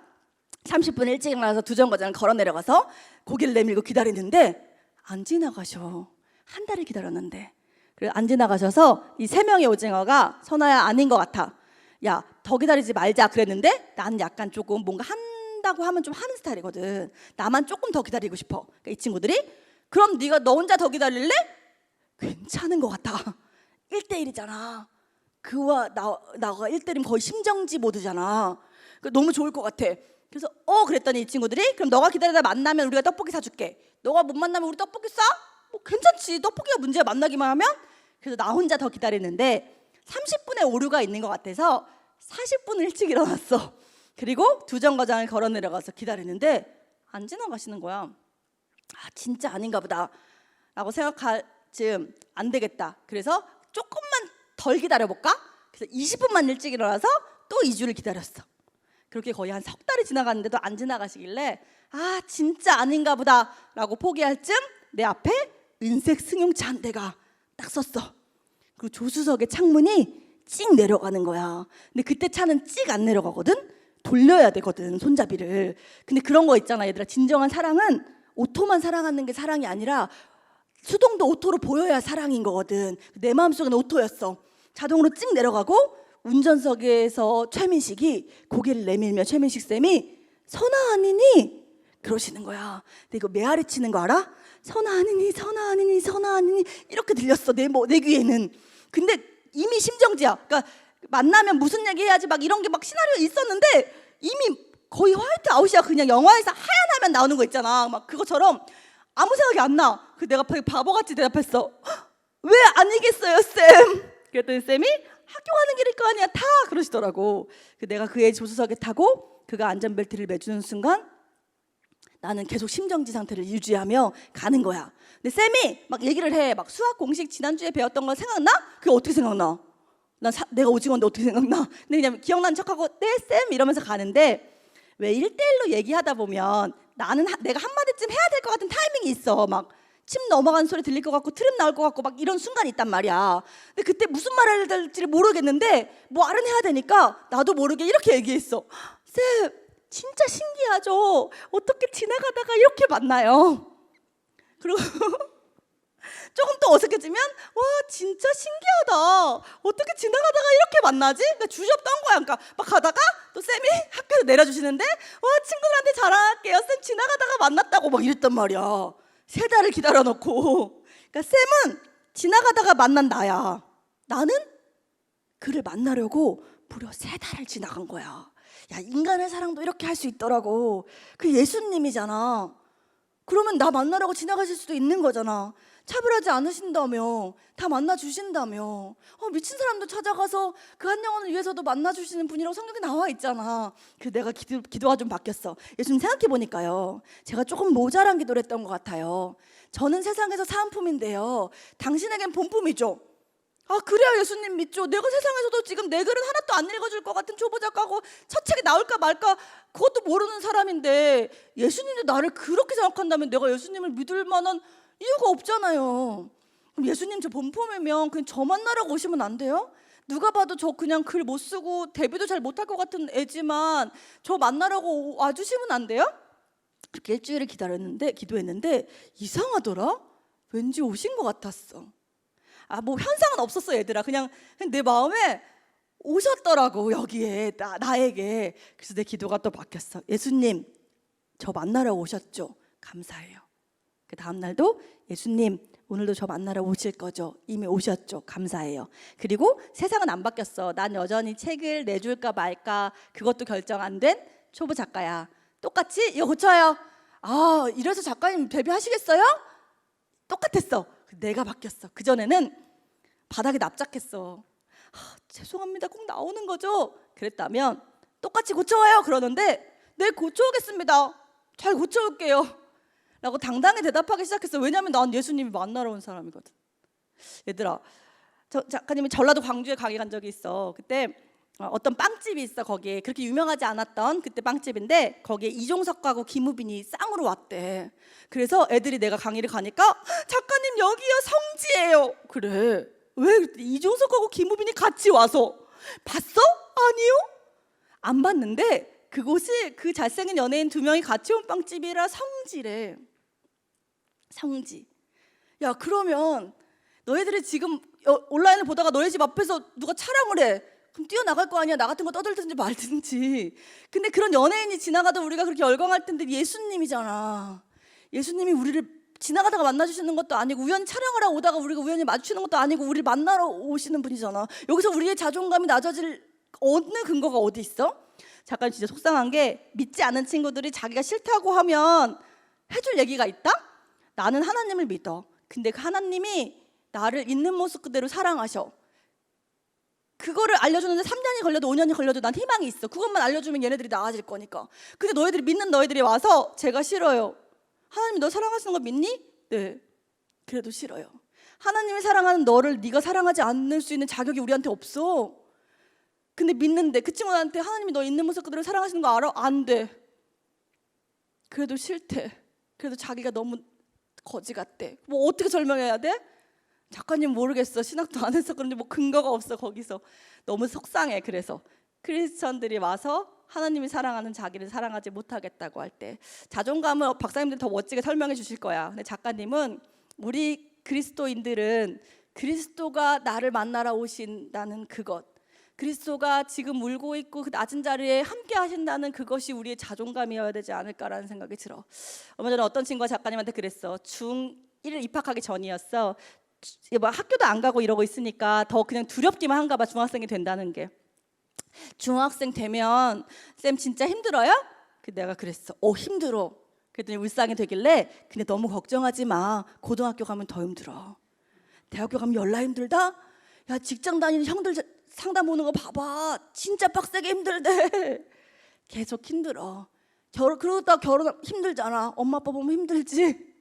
30분 일찍 일어나서 2정거장을 걸어 내려가서 고개를 내밀고 기다리는데 안 지나가셔. 한 달을 기다렸는데. 그래서 안 지나가셔서 이 3명의 오징어가 선아야, 아닌 것 같아. 야, 더 기다리지 말자 그랬는데 나는 약간 조금 뭔가 한다고 하면 좀 하는 스타일이거든. 나만 조금 더 기다리고 싶어. 그러니까 이 친구들이, 그럼 너 혼자 더 기다릴래? 괜찮은 것 같아. 1대1이잖아. 그와 나가 1대1이면 거의 심정지 모드잖아. 너무 좋을 것 같아. 그래서 그랬더니 이 친구들이, 그럼 너가 기다리다 만나면 우리가 떡볶이 사줄게. 너가 못 만나면 우리 떡볶이 싸? 괜찮지. 떡볶이가 문제야, 만나기만 하면. 그래서 나 혼자 더 기다리는데 30분의 오류가 있는 것 같아서 40분 일찍 일어났어. 그리고 2정거장을 걸어 내려가서 기다리는데 안 지나가시는 거야. 아, 진짜 아닌가 보다 라고 생각할 즈음 안 되겠다. 그래서 조금만 덜 기다려볼까? 그래서 20분만 일찍 일어나서 또 2주를 기다렸어. 그렇게 거의 한 석 달이 지나갔는데도 안 지나가시길래 아, 진짜 아닌가 보다 라고 포기할 즈음 내 앞에 은색 승용차 한 대가 딱 섰어. 그리고 조수석의 창문이 찍 내려가는 거야. 근데 그때 차는 찍 안 내려가거든? 돌려야 되거든, 손잡이를. 근데 그런 거 있잖아, 얘들아. 진정한 사랑은 오토만 사랑하는 게 사랑이 아니라 수동도 오토로 보여야 사랑인 거거든. 내 마음속에는 오토였어. 자동으로 찍 내려가고 운전석에서 최민식이 고개를 내밀며 최민식 쌤이 선아 아니니? 그러시는 거야. 근데 이거 메아리 치는 거 알아? 선아 아니니, 선아 아니니, 선아 아니니 이렇게 들렸어, 내 귀에는. 근데 이미 심정지야. 그러니까 만나면 무슨 얘기 해야지 막 이런 게 막 시나리오 있었는데 이미 거의 화이트 아웃이야. 그냥 영화에서 하얀 화면 나오는 거 있잖아. 막 그것처럼 아무 생각이 안 나. 그 내가 바보같이 대답했어. 왜 아니겠어요, 쌤? 그랬더니 쌤이 학교 가는 길일 거 아니야, 타! 그러시더라고. 내가 그의 조수석에 타고 그가 안전벨트를 매주는 순간 나는 계속 심정지 상태를 유지하며 가는 거야. 근데 쌤이 막 얘기를 해. 막 수학 공식 지난주에 배웠던 거 생각나? 그게 어떻게 생각나? 내가 오징어인데 어떻게 생각나? 근데 그냥 기억나는 척하고 네 쌤 이러면서 가는데 왜 1대1로 얘기하다 보면 내가 한마디쯤 해야 될 것 같은 타이밍이 있어. 막 침 넘어가는 소리 들릴 것 같고 트름 나올 것 같고 막 이런 순간이 있단 말이야. 근데 그때 무슨 말을 해야 될지를 모르겠는데 말은 해야 되니까 나도 모르게 이렇게 얘기했어. 쌤 진짜 신기하죠? 어떻게 지나가다가 이렇게 만나요? 그리고 조금 또 어색해지면 와 진짜 신기하다. 어떻게 지나가다가 이렇게 만나지? 그러니까 주접 떤 거야. 그러니까 막 가다가 또 쌤이 학교에서 내려주시는데 와 친구들한테 자랑할게요. 쌤 지나가다가 만났다고 막 이랬단 말이야. 3달을 기다려놓고. 그러니까 쌤은 지나가다가 만난 나야. 나는 그를 만나려고 무려 3달을 지나간 거야. 야, 인간의 사랑도 이렇게 할 수 있더라고. 그 예수님이잖아. 그러면 나 만나라고 지나가실 수도 있는 거잖아. 차별하지 않으신다며, 다 만나주신다며. 미친 사람도 찾아가서 그 한 영혼을 위해서도 만나주시는 분이라고 성경에 나와 있잖아. 내가 기도가 좀 바뀌었어. 예수님 생각해보니까요, 제가 조금 모자란 기도를 했던 것 같아요. 저는 세상에서 사은품인데요, 당신에겐 본품이죠. 아 그래야 예수님 믿죠. 내가 세상에서도 지금 내 글은 하나도 안 읽어줄 것 같은 초보작가고 첫 책이 나올까 말까 그것도 모르는 사람인데 예수님도 나를 그렇게 생각한다면 내가 예수님을 믿을 만한 이유가 없잖아요. 그럼 예수님 저 본품이면 그냥 저 만나라고 오시면 안 돼요? 누가 봐도 저 그냥 글 못 쓰고 데뷔도 잘 못할 것 같은 애지만 저 만나라고 와주시면 안 돼요? 그렇게 일주일을 기도했는데 이상하더라. 왠지 오신 것 같았어. 뭐 현상은 없었어 얘들아. 그냥 내 마음에 오셨더라고 여기에 나에게. 그래서 내 기도가 또 바뀌었어. 예수님 저 만나러 오셨죠? 감사해요. 그 다음 날도 예수님 오늘도 저 만나러 오실 거죠? 이미 오셨죠? 감사해요. 그리고 세상은 안 바뀌었어. 난 여전히 책을 내줄까 말까 그것도 결정 안 된 초보 작가야. 똑같이 이거 고쳐요. 이래서 작가님 데뷔하시겠어요? 똑같았어. 내가 바뀌었어. 그전에는 바닥에 납작했어. 죄송합니다. 꼭 나오는 거죠? 그랬다면 똑같이 고쳐와요. 그러는데 네 고쳐오겠습니다. 잘 고쳐올게요. 라고 당당히 대답하기 시작했어. 왜냐하면 난 예수님이 만나러 온 사람이거든. 얘들아, 작가님이 전라도 광주에 강의 간 적이 있어. 그때 어떤 빵집이 있어. 거기에 그렇게 유명하지 않았던 그때 빵집인데 거기에 이종석하고 김우빈이 쌍으로 왔대. 그래서 애들이 내가 강의를 가니까 작가님 여기요 성지예요. 그래. 왜? 이종석하고 김우빈이 같이 와서 봤어? 아니요. 안 봤는데 그곳이 그 잘생긴 연예인 2명이 같이 온 빵집이라 성지래. 성지. 야 그러면 너희들이 지금 온라인을 보다가 너희 집 앞에서 누가 촬영을 해. 그럼 뛰어나갈 거 아니야. 나 같은 거 떠들든지 말든지. 근데 그런 연예인이 지나가다 우리가 그렇게 열광할 텐데 예수님이잖아. 예수님이 우리를 지나가다가 만나주시는 것도 아니고 우연히 촬영을 하고 오다가 우리가 우연히 마주치는 것도 아니고 우리를 만나러 오시는 분이잖아. 여기서 우리의 자존감이 낮아질 어느 근거가 어디 있어? 잠깐 진짜 속상한 게 믿지 않은 친구들이 자기가 싫다고 하면 해줄 얘기가 있다? 나는 하나님을 믿어. 근데 그 하나님이 나를 있는 모습 그대로 사랑하셔. 그거를 알려주는데 3년이 걸려도 5년이 걸려도 난 희망이 있어. 그것만 알려주면 얘네들이 나아질 거니까. 근데 믿는 너희들이 와서 제가 싫어요. 하나님이 너 사랑하시는 거 믿니? 네. 그래도 싫어요. 하나님이 사랑하는 너를 네가 사랑하지 않을 수 있는 자격이 우리한테 없어. 근데 믿는데 그 친구한테 하나님이 너 있는 모습 그대로 사랑하시는 거 알아? 안 돼. 그래도 싫대. 그래도 자기가 너무 거지 같대. 뭐 어떻게 설명해야 돼? 작가님 모르겠어. 신학도 안 해서 그런지 뭐 근거가 없어. 거기서 너무 속상해. 그래서 크리스천들이 와서 하나님이 사랑하는 자기를 사랑하지 못하겠다고 할 때 자존감을 박사님들이 더 멋지게 설명해 주실 거야. 근데 작가님은 우리 그리스도인들은 그리스도가 나를 만나러 오신다는 그것, 그리스도가 지금 울고 있고 그 낮은 자리에 함께 하신다는 그것이 우리의 자존감이어야 되지 않을까라는 생각이 들어. 얼마 전에 어떤 친구가 작가님한테 그랬어. 중1을 입학하기 전이었어. 뭐 학교도 안 가고 이러고 있으니까 더 그냥 두렵기만 한가 봐. 중학생이 된다는 게. 중학생 되면 쌤 진짜 힘들어요? 내가 그랬어. 힘들어. 그랬더니 울상이 되길래 근데 너무 걱정하지 마. 고등학교 가면 더 힘들어. 대학교 가면 열나 힘들다? 야 직장 다니는 형들 상담 오는 거 봐봐. 진짜 빡세게 힘들대. 계속 힘들어. 그러다 결혼 힘들잖아. 엄마 아빠 보면 힘들지.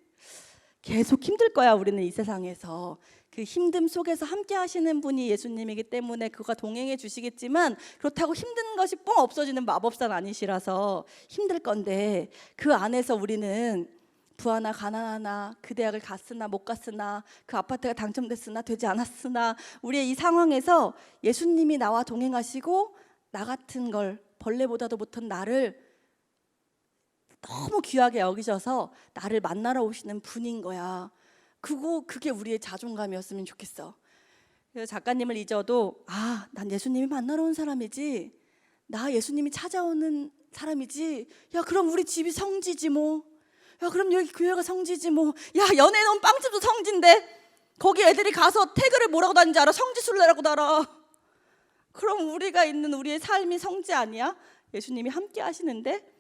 계속 힘들 거야. 우리는 이 세상에서 그 힘듦 속에서 함께 하시는 분이 예수님이기 때문에 그가 동행해 주시겠지만 그렇다고 힘든 것이 뻥 없어지는 마법사는 아니시라서 힘들 건데 그 안에서 우리는 부하나 가난하나 그 대학을 갔으나 못 갔으나 그 아파트가 당첨됐으나 되지 않았으나 우리의 이 상황에서 예수님이 나와 동행하시고 나 같은 걸 벌레보다도 못한 나를 너무 귀하게 여기셔서 나를 만나러 오시는 분인 거야. 그게 우리의 자존감이었으면 좋겠어. 그래서 작가님을 잊어도 난 예수님이 만나러 온 사람이지. 나 예수님이 찾아오는 사람이지. 야 그럼 우리 집이 성지지 뭐. 야 그럼 여기 교회가 성지지 뭐. 야 연애 놓은 빵집도 성지인데 거기 애들이 가서 태그를 뭐라고 다니는지 알아? 성지순례라고 달아. 그럼 우리가 있는 우리의 삶이 성지 아니야? 예수님이 함께 하시는데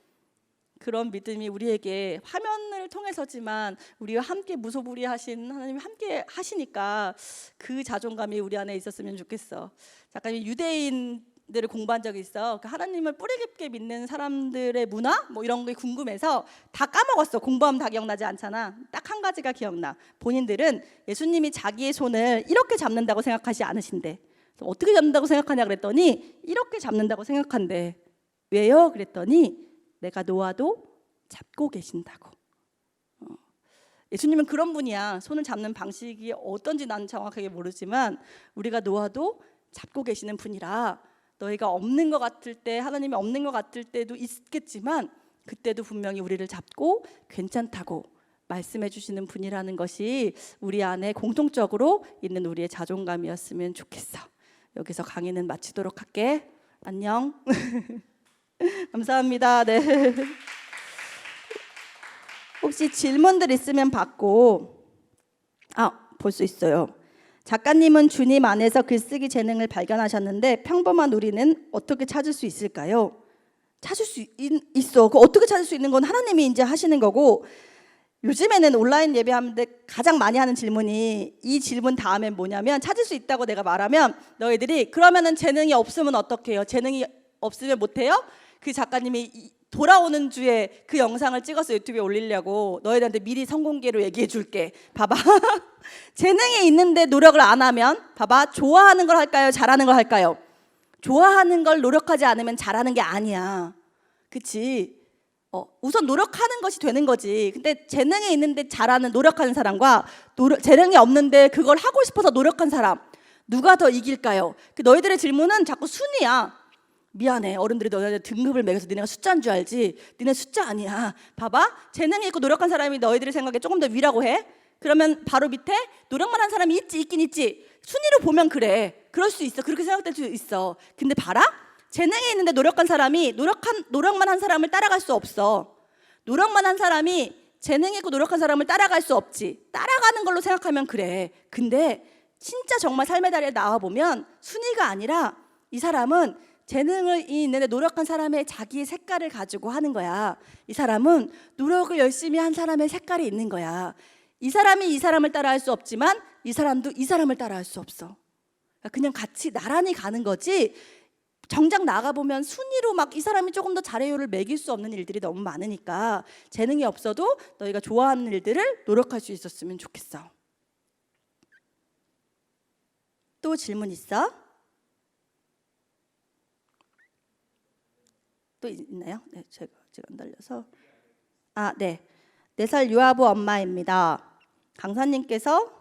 그런 믿음이 우리에게 화면을 통해서지만 우리와 함께 무소불위하신 하나님이 함께 하시니까 그 자존감이 우리 안에 있었으면 좋겠어. 작가님 유대인들을 공부한 적이 있어. 하나님을 뿌리 깊게 믿는 사람들의 문화 뭐 이런 게 궁금해서 다 까먹었어. 공부하면 다 기억나지 않잖아. 딱 한 가지가 기억나. 본인들은 예수님이 자기의 손을 이렇게 잡는다고 생각하지 않으신대. 어떻게 잡는다고 생각하냐 그랬더니 이렇게 잡는다고 생각한대. 왜요? 그랬더니 내가 놓아도 잡고 계신다고. 예수님은 그런 분이야. 손을 잡는 방식이 어떤지 나는 정확하게 모르지만 우리가 놓아도 잡고 계시는 분이라 너희가 없는 것 같을 때 하나님이 없는 것 같을 때도 있겠지만 그때도 분명히 우리를 잡고 괜찮다고 말씀해 주시는 분이라는 것이 우리 안에 공통적으로 있는 우리의 자존감이었으면 좋겠어. 여기서 강의는 마치도록 할게. 안녕. 감사합니다. 네. 혹시 질문들 있으면 받고 볼 수 있어요. 작가님은 주님 안에서 글쓰기 재능을 발견하셨는데 평범한 우리는 어떻게 찾을 수 있을까요? 찾을 수 있어. 그 어떻게 찾을 수 있는 건 하나님이 이제 하시는 거고 요즘에는 온라인 예배하는데 가장 많이 하는 질문이 이 질문 다음엔 뭐냐면 찾을 수 있다고 내가 말하면 너희들이 그러면은 재능이 없으면 어떡해요? 재능이 없으면 못해요? 그 작가님이 돌아오는 주에 그 영상을 찍어서 유튜브에 올리려고 너희들한테 미리 성공개로 얘기해 줄게. 봐봐. 재능이 있는데 노력을 안 하면 봐봐. 좋아하는 걸 할까요? 잘하는 걸 할까요? 좋아하는 걸 노력하지 않으면 잘하는 게 아니야. 그치? 우선 노력하는 것이 되는 거지. 근데 재능이 있는데 잘하는 노력하는 사람과 재능이 없는데 그걸 하고 싶어서 노력한 사람 누가 더 이길까요? 너희들의 질문은 자꾸 순위야. 미안해. 어른들이 너희한테 등급을 매겨서 니네가 숫자인 줄 알지. 니네 숫자 아니야. 봐봐. 재능이 있고 노력한 사람이 너희들의 생각에 조금 더 위라고 해. 그러면 바로 밑에 노력만 한 사람이 있긴 있지. 순위로 보면 그래. 그럴 수 있어. 그렇게 생각될 수 있어. 근데 봐라. 재능이 있는데 노력한 사람이 노력만 한 사람을 따라갈 수 없어. 노력만 한 사람이 재능이 있고 노력한 사람을 따라갈 수 없지. 따라가는 걸로 생각하면 그래. 근데 진짜 정말 삶의 다리에 나와보면 순위가 아니라 이 사람은 재능이 있는데 노력한 사람의 자기의 색깔을 가지고 하는 거야. 이 사람은 노력을 열심히 한 사람의 색깔이 있는 거야. 이 사람이 이 사람을 따라할 수 없지만 이 사람도 이 사람을 따라할 수 없어. 그냥 같이 나란히 가는 거지 정작 나가 보면 순위로 막 이 사람이 조금 더 잘해요를 매길 수 없는 일들이 너무 많으니까 재능이 없어도 너희가 좋아하는 일들을 노력할 수 있었으면 좋겠어. 또 질문 있어? 또 있나요? 네, 제가 아직 안 달려서. 네. 4살 유아부 엄마입니다. 강사님께서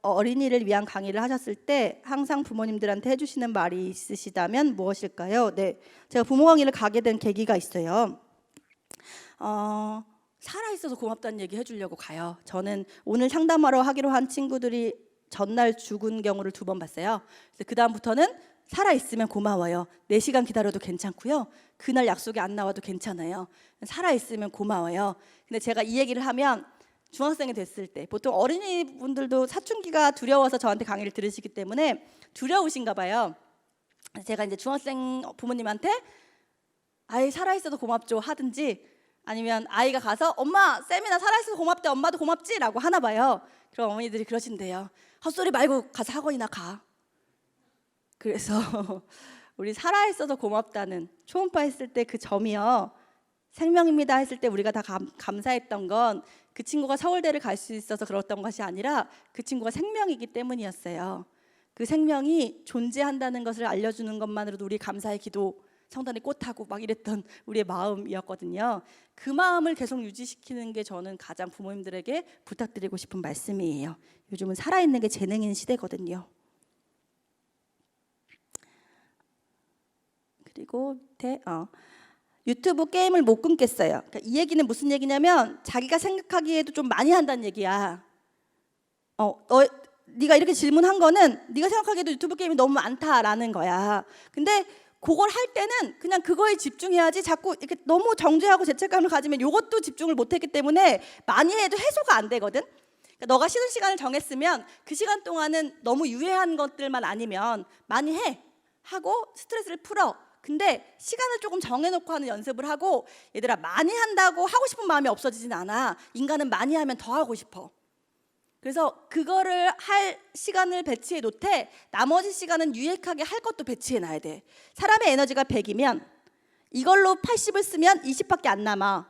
어린이를 위한 강의를 하셨을 때 항상 부모님들한테 해주시는 말이 있으시다면 무엇일까요? 네, 제가 부모 강의를 가게 된 계기가 있어요. 살아있어서 고맙다는 얘기 해주려고 가요. 저는 오늘 상담하러 하기로 한 친구들이 전날 죽은 경우를 2번 봤어요. 그래서 그 다음부터는 살아있으면 고마워요. 4시간 기다려도 괜찮고요. 그날 약속이 안 나와도 괜찮아요. 살아있으면 고마워요. 근데 제가 이 얘기를 하면 중학생이 됐을 때 보통 어린이분들도 사춘기가 두려워서 저한테 강의를 들으시기 때문에 두려우신가 봐요. 제가 이제 중학생 부모님한테 아이 살아있어도 고맙죠 하든지 아니면 아이가 가서 엄마 쌤이 나 살아있어서 고맙대 엄마도 고맙지? 라고 하나 봐요. 그럼 어머니들이 그러신대요. 헛소리 말고 가서 학원이나 가. 그래서 우리 살아있어서 고맙다는 초음파 했을 때 그 점이요. 생명입니다 했을 때 우리가 다 감사했던 건 그 친구가 서울대를 갈 수 있어서 그랬던 것이 아니라 그 친구가 생명이기 때문이었어요. 그 생명이 존재한다는 것을 알려주는 것만으로도 우리 감사의 기도 성단에 꽃하고 막 이랬던 우리의 마음이었거든요. 그 마음을 계속 유지시키는 게 저는 가장 부모님들에게 부탁드리고 싶은 말씀이에요. 요즘은 살아있는 게 재능인 시대거든요. 그리고 유튜브 게임을 못 끊겠어요. 그러니까 이 얘기는 무슨 얘기냐면 자기가 생각하기에도 좀 많이 한다는 얘기야. 네가 이렇게 질문한 거는 네가 생각하기에도 유튜브 게임이 너무 많다라는 거야. 근데 그걸 할 때는 그냥 그거에 집중해야지 자꾸 이렇게 너무 정죄하고 죄책감을 가지면 이것도 집중을 못했기 때문에 많이 해도 해소가 안 되거든. 그러니까 너가 쉬는 시간을 정했으면 그 시간 동안은 너무 유해한 것들만 아니면 많이 하고 스트레스를 풀어. 근데 시간을 조금 정해놓고 하는 연습을 하고 얘들아 많이 한다고 하고 싶은 마음이 없어지진 않아. 인간은 많이 하면 더 하고 싶어. 그래서 그거를 할 시간을 배치해 놓되 나머지 시간은 유익하게 할 것도 배치해 놔야 돼. 사람의 에너지가 100이면 이걸로 80을 쓰면 20밖에 안 남아.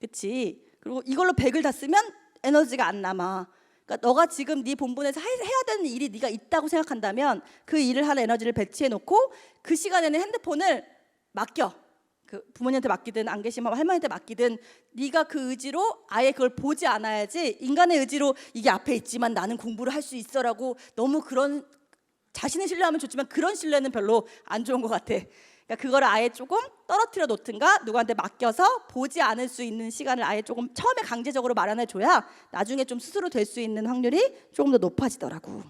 그치? 그리고 이걸로 100을 다 쓰면 에너지가 안 남아. 그러니까 너가 지금 네 본분에서 해야 되는 일이 네가 있다고 생각한다면 그 일을 할 에너지를 배치해 놓고 그 시간에는 핸드폰을 맡겨. 그 부모님한테 맡기든 안 계시면 할머니한테 맡기든 네가 그 의지로 아예 그걸 보지 않아야지 인간의 의지로 이게 앞에 있지만 나는 공부를 할 수 있어라고 너무 그런 자신의 신뢰하면 좋지만 그런 신뢰는 별로 안 좋은 것 같아. 그러니까 그거를 아예 조금 떨어뜨려 놓든가 누구한테 맡겨서 보지 않을 수 있는 시간을 아예 조금 처음에 강제적으로 마련해 줘야 나중에 좀 스스로 될 수 있는 확률이 조금 더 높아지더라고.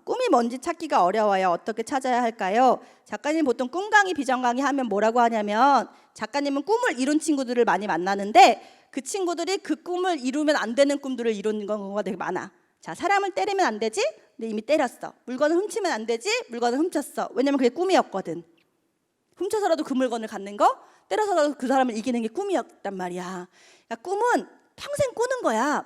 꿈이 뭔지 찾기가 어려워요. 어떻게 찾아야 할까요? 작가님 보통 꿈 강의, 비전 강의 하면 뭐라고 하냐면 작가님은 꿈을 이룬 친구들을 많이 만나는데 그 친구들이 그 꿈을 이루면 안 되는 꿈들을 이루는 경우가 되게 많아. 자, 사람을 때리면 안 되지? 근데 이미 때렸어. 물건을 훔치면 안 되지? 물건을 훔쳤어. 왜냐면 그게 꿈이었거든. 훔쳐서라도 그 물건을 갖는 거, 때려서라도 그 사람을 이기는 게 꿈이었단 말이야. 그러니까 꿈은 평생 꾸는 거야.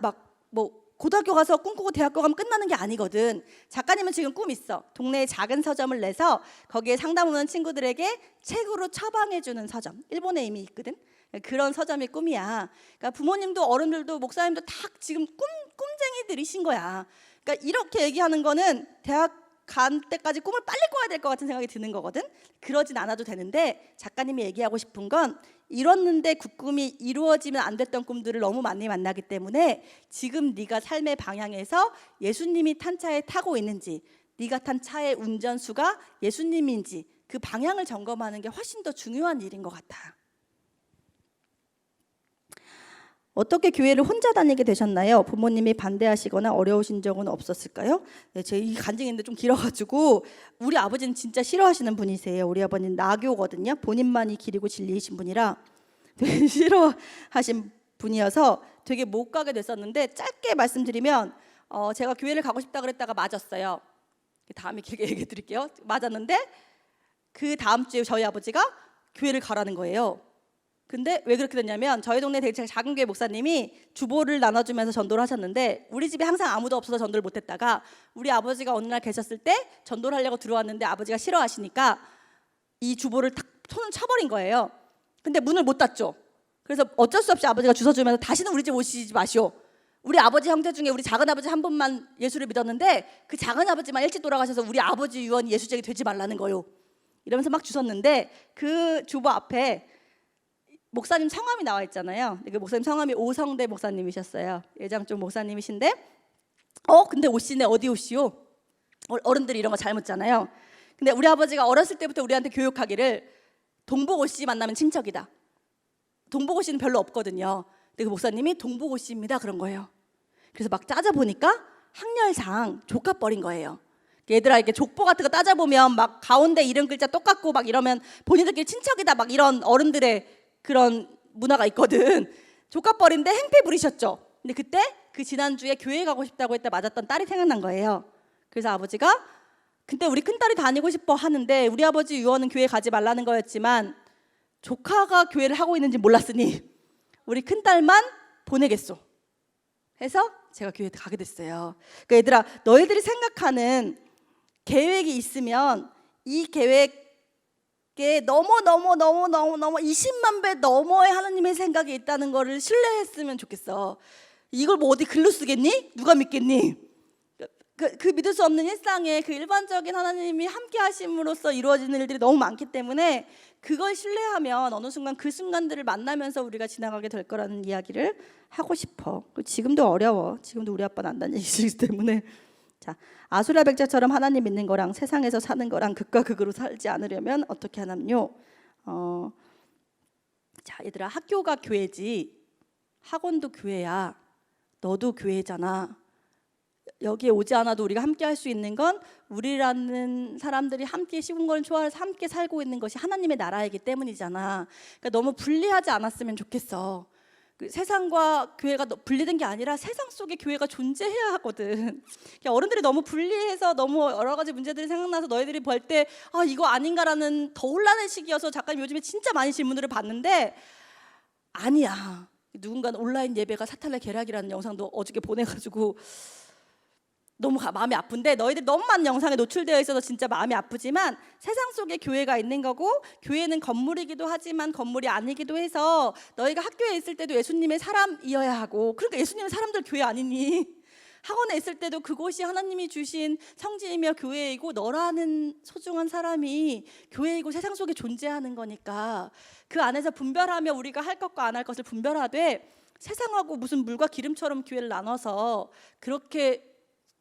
고등학교 가서 꿈꾸고 대학교 가면 끝나는 게 아니거든. 작가님은 지금 꿈 있어. 동네에 작은 서점을 내서 거기에 상담 오는 친구들에게 책으로 처방해주는 서점. 일본에 이미 있거든. 그런 서점이 꿈이야. 그러니까 부모님도 어른들도 목사님도 다 지금 꿈쟁이들이신 거야. 그러니까 이렇게 얘기하는 거는 대학 간 때까지 꿈을 빨리 꿔야 될 것 같은 생각이 드는 거거든. 그러진 않아도 되는데 작가님이 얘기하고 싶은 건 이뤘는데 그 꿈이 이루어지면 안 됐던 꿈들을 너무 많이 만나기 때문에 지금 네가 삶의 방향에서 예수님이 탄 차에 타고 있는지 네가 탄 차의 운전수가 예수님인지 그 방향을 점검하는 게 훨씬 더 중요한 일인 것 같아. 어떻게 교회를 혼자 다니게 되셨나요? 부모님이 반대하시거나 어려우신 적은 없었을까요? 네, 제 이 간증인데 좀 길어가지고 우리 아버지는 진짜 싫어하시는 분이세요. 우리 아버지는 나교거든요. 본인만이 길이고 진리이신 분이라 되게 싫어하신 분이어서 되게 못 가게 됐었는데 짧게 말씀드리면 제가 교회를 가고 싶다 그랬다가 맞았어요. 다음에 길게 얘기해 드릴게요. 맞았는데 그 다음 주에 저희 아버지가 교회를 가라는 거예요. 근데 왜 그렇게 됐냐면 저희 동네 되게 작은 교회 목사님이 주보를 나눠주면서 전도를 하셨는데 우리 집에 항상 아무도 없어서 전도를 못했다가 우리 아버지가 어느 날 계셨을 때 전도를 하려고 들어왔는데 아버지가 싫어하시니까 이 주보를 탁 손을 쳐버린 거예요. 근데 문을 못 닫죠. 그래서 어쩔 수 없이 아버지가 주워 주면서 다시는 우리 집 오시지 마시오. 우리 아버지 형제 중에 우리 작은 아버지 한 분만 예수를 믿었는데 그 작은 아버지만 일찍 돌아가셔서 우리 아버지 유언이 예수쟁이 되지 말라는 거요. 이러면서 막 주웠는데 그 주보 앞에 목사님 성함이 나와 있잖아요. 그 목사님 성함이 오성대 목사님이셨어요. 예장쪽 목사님이신데 근데 오씨네 어디 오씨요? 어른들이 이런 거 잘 묻잖아요. 근데 우리 아버지가 어렸을 때부터 우리한테 교육하기를 동복 오씨 만나면 친척이다. 동복 오씨는 별로 없거든요. 근데 그 목사님이 동복 오씨입니다 그런 거예요. 그래서 막 따져보니까 학렬상 조카뻘인 거예요. 얘들아 이렇게 족보 같은 거 따져보면 막 가운데 이름 글자 똑같고 막 이러면 본인들끼리 친척이다 막 이런 어른들의 그런 문화가 있거든. 조카뻘인데 행패 부리셨죠. 근데 그때 그 지난주에 교회 가고 싶다고 했다 맞았던 딸이 생각난 거예요. 그래서 아버지가 근데 우리 큰딸이 다니고 싶어 하는데 우리 아버지 유언은 교회 가지 말라는 거였지만 조카가 교회를 하고 있는지 몰랐으니 우리 큰딸만 보내겠소 해서 제가 교회에 가게 됐어요. 그러니까 얘들아 너희들이 생각하는 계획이 있으면 이 계획 너무 20만 배 너머의 하나님의 생각이 있다는 거를 신뢰했으면 좋겠어. 이걸 뭐 어디 글로 쓰겠니? 누가 믿겠니? 그 믿을 수 없는 일상에 그 일반적인 하나님이 함께 하심으로써 이루어지는 일들이 너무 많기 때문에 그걸 신뢰하면 어느 순간 그 순간들을 만나면서 우리가 지나가게 될 거라는 이야기를 하고 싶어. 지금도 어려워. 지금도 우리 아빠는 안 다니시기 때문에. 자, 아수라 백자처럼 하나님 믿는 거랑 세상에서 사는 거랑 극과 극으로 살지 않으려면 어떻게 하냐면요. 자, 얘들아 학교가 교회지 학원도 교회야. 너도 교회잖아. 여기에 오지 않아도 우리가 함께 할 수 있는 건 우리라는 사람들이 함께 쉬운 걸 좋아해서 함께 살고 있는 것이 하나님의 나라이기 때문이잖아. 그러니까 너무 분리하지 않았으면 좋겠어. 그 세상과 교회가 분리된 게 아니라 세상 속에 교회가 존재해야 하거든. 어른들이 너무 분리해서 너무 여러 가지 문제들이 생각나서 너희들이 볼 때 이거 아닌가라는 더 혼란의 시기여서 작가님 요즘에 진짜 많이 질문들을 받는데 아니야. 누군가는 온라인 예배가 사탈의 계략이라는 영상도 어저께 보내가지고 너무 마음이 아픈데 너희들 너무 많은 영상에 노출되어 있어서 진짜 마음이 아프지만 세상 속에 교회가 있는 거고 교회는 건물이기도 하지만 건물이 아니기도 해서 너희가 학교에 있을 때도 예수님의 사람이어야 하고 그러니까 예수님의 사람들 교회 아니니 학원에 있을 때도 그곳이 하나님이 주신 성지이며 교회이고 너라는 소중한 사람이 교회이고 세상 속에 존재하는 거니까 그 안에서 분별하며 우리가 할 것과 안 할 것을 분별하되 세상하고 무슨 물과 기름처럼 교회를 나눠서 그렇게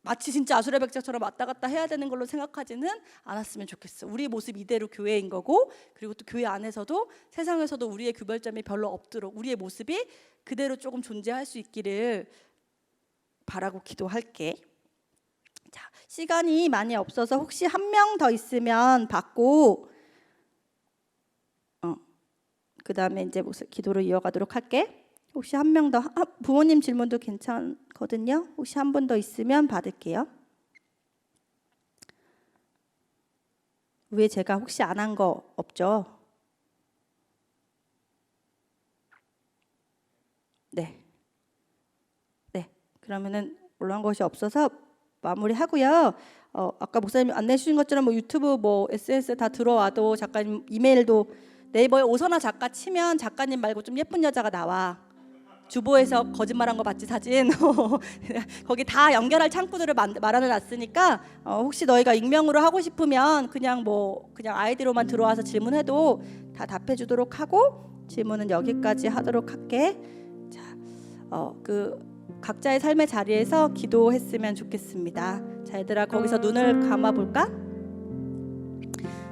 마치 진짜 아수라 백자처럼 왔다 갔다 해야 되는 걸로 생각하지는 않았으면 좋겠어. 우리의 모습 이대로 교회인 거고 그리고 또 교회 안에서도 세상에서도 우리의 구별점이 별로 없도록 우리의 모습이 그대로 조금 존재할 수 있기를 바라고 기도할게. 자, 시간이 많이 없어서 혹시 한 명 더 있으면 받고 그 다음에 이제 기도로 이어가도록 할게. 혹시 한 명 더 부모님 질문도 괜찮거든요. 혹시 한 분 더 있으면 받을게요. 위에 제가 혹시 안 한 거 없죠? 네. 그러면은 올라온 것이 없어서 마무리하고요. 아까 목사님 안내해 주신 것처럼 뭐 유튜브 뭐 SNS 다 들어와도 작가님 이메일도 네이버에 오선아 작가 치면 작가님 말고 좀 예쁜 여자가 나와. 주보에서 거짓말한 거 봤지 사진. 거기 다 연결할 창구들을 마련해놨으니까 혹시 너희가 익명으로 하고 싶으면 그냥 아이디로만 들어와서 질문해도 다 답해주도록 하고 질문은 여기까지 하도록 할게. 자, 각자의 삶의 자리에서 기도했으면 좋겠습니다. 자, 얘들아 거기서 눈을 감아볼까?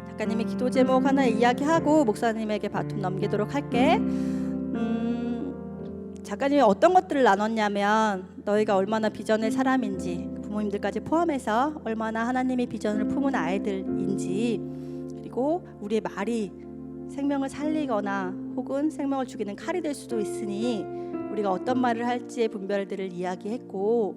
작가님이 기도 제목 하나 이야기하고 목사님에게 바톤 넘기도록 할게. 작가님이 어떤 것들을 나눴냐면 너희가 얼마나 비전의 사람인지 부모님들까지 포함해서 얼마나 하나님의 비전을 품은 아이들인지 그리고 우리의 말이 생명을 살리거나 혹은 생명을 죽이는 칼이 될 수도 있으니 우리가 어떤 말을 할지의 분별들을 이야기했고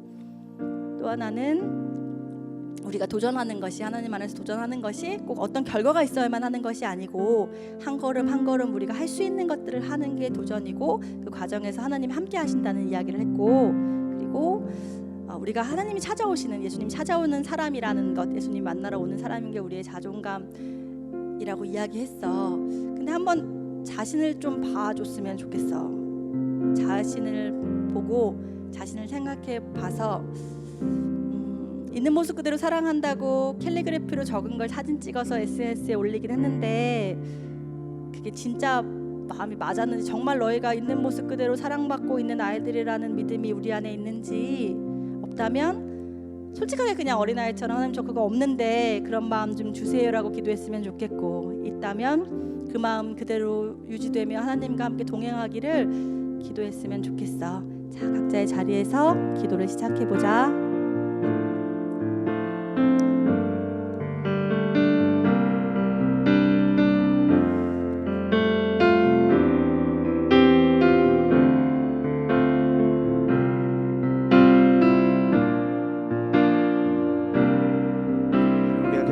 또 하나는 우리가 도전하는 것이, 하나님 안에서 도전하는 것이 꼭 어떤 결과가 있어야만 하는 것이 아니고 한 걸음 한 걸음 우리가 할 수 있는 것들을 하는 게 도전이고, 그 과정에서 하나님이 함께 하신다는 이야기를 했고, 그리고 우리가 하나님이 찾아오시는, 예수님 찾아오는 사람이라는 것, 예수님 만나러 오는 사람인 게 우리의 자존감이라고 이야기했어. 근데 한번 자신을 좀 봐줬으면 좋겠어. 자신을 보고 자신을 생각해 봐서 있는 모습 그대로 사랑한다고 캘리그래피로 적은 걸 사진 찍어서 SNS에 올리긴 했는데 그게 진짜 마음이 맞았는지, 정말 너희가 있는 모습 그대로 사랑받고 있는 아이들이라는 믿음이 우리 안에 있는지, 없다면 솔직하게 그냥 어린아이처럼 하나님 저 그거 없는데 그런 마음 좀 주세요라고 기도했으면 좋겠고, 있다면 그 마음 그대로 유지되며 하나님과 함께 동행하기를 기도했으면 좋겠어. 자, 각자의 자리에서 기도를 시작해보자.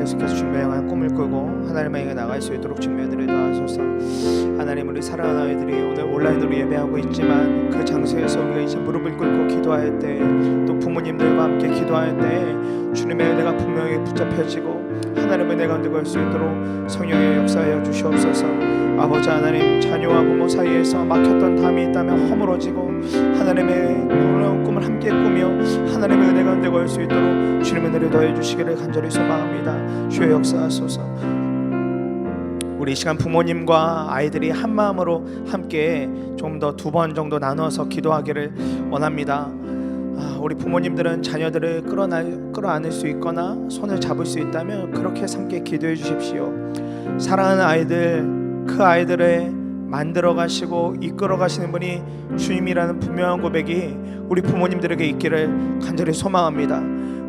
계속해서 준비한 꿈을 꾸고 하나님에게 나갈 수 있도록 준비해드리다 하소서. 하나님, 우리 사랑하는 아이들이 오늘 온라인으로 예배하고 있지만 그 장소에서 우리가 이제 무릎을 꿇고 기도할 때, 또 부모님들과 함께 기도할 때 주님의 은혜가 분명히 붙잡혀지고 하나님의 은혜가 가운데 수 있도록 성령의 역사하여 주시옵소서. 아버지 하나님, 자녀와 부모 사이에서 막혔던 담이 있다면 허물어지고 하나님의 놀라운 꿈을 함께 꾸며 하나님의 은혜가 가운데 걸 수 있도록 주님의 은혜를 더해 주시기를 간절히 소망합니다. 주의 역사하소서. 우리 이 시간 부모님과 아이들이 한 마음으로 함께 좀 더 2번 정도 나눠서 기도하기를 원합니다. 우리 부모님들은 자녀들을 끌어안을 수 있거나 손을 잡을 수 있다면 그렇게 함께 기도해 주십시오. 사랑하는 아이들, 그 아이들을 만들어 가시고 이끌어 가시는 분이 주님이라는 분명한 고백이 우리 부모님들에게 있기를 간절히 소망합니다.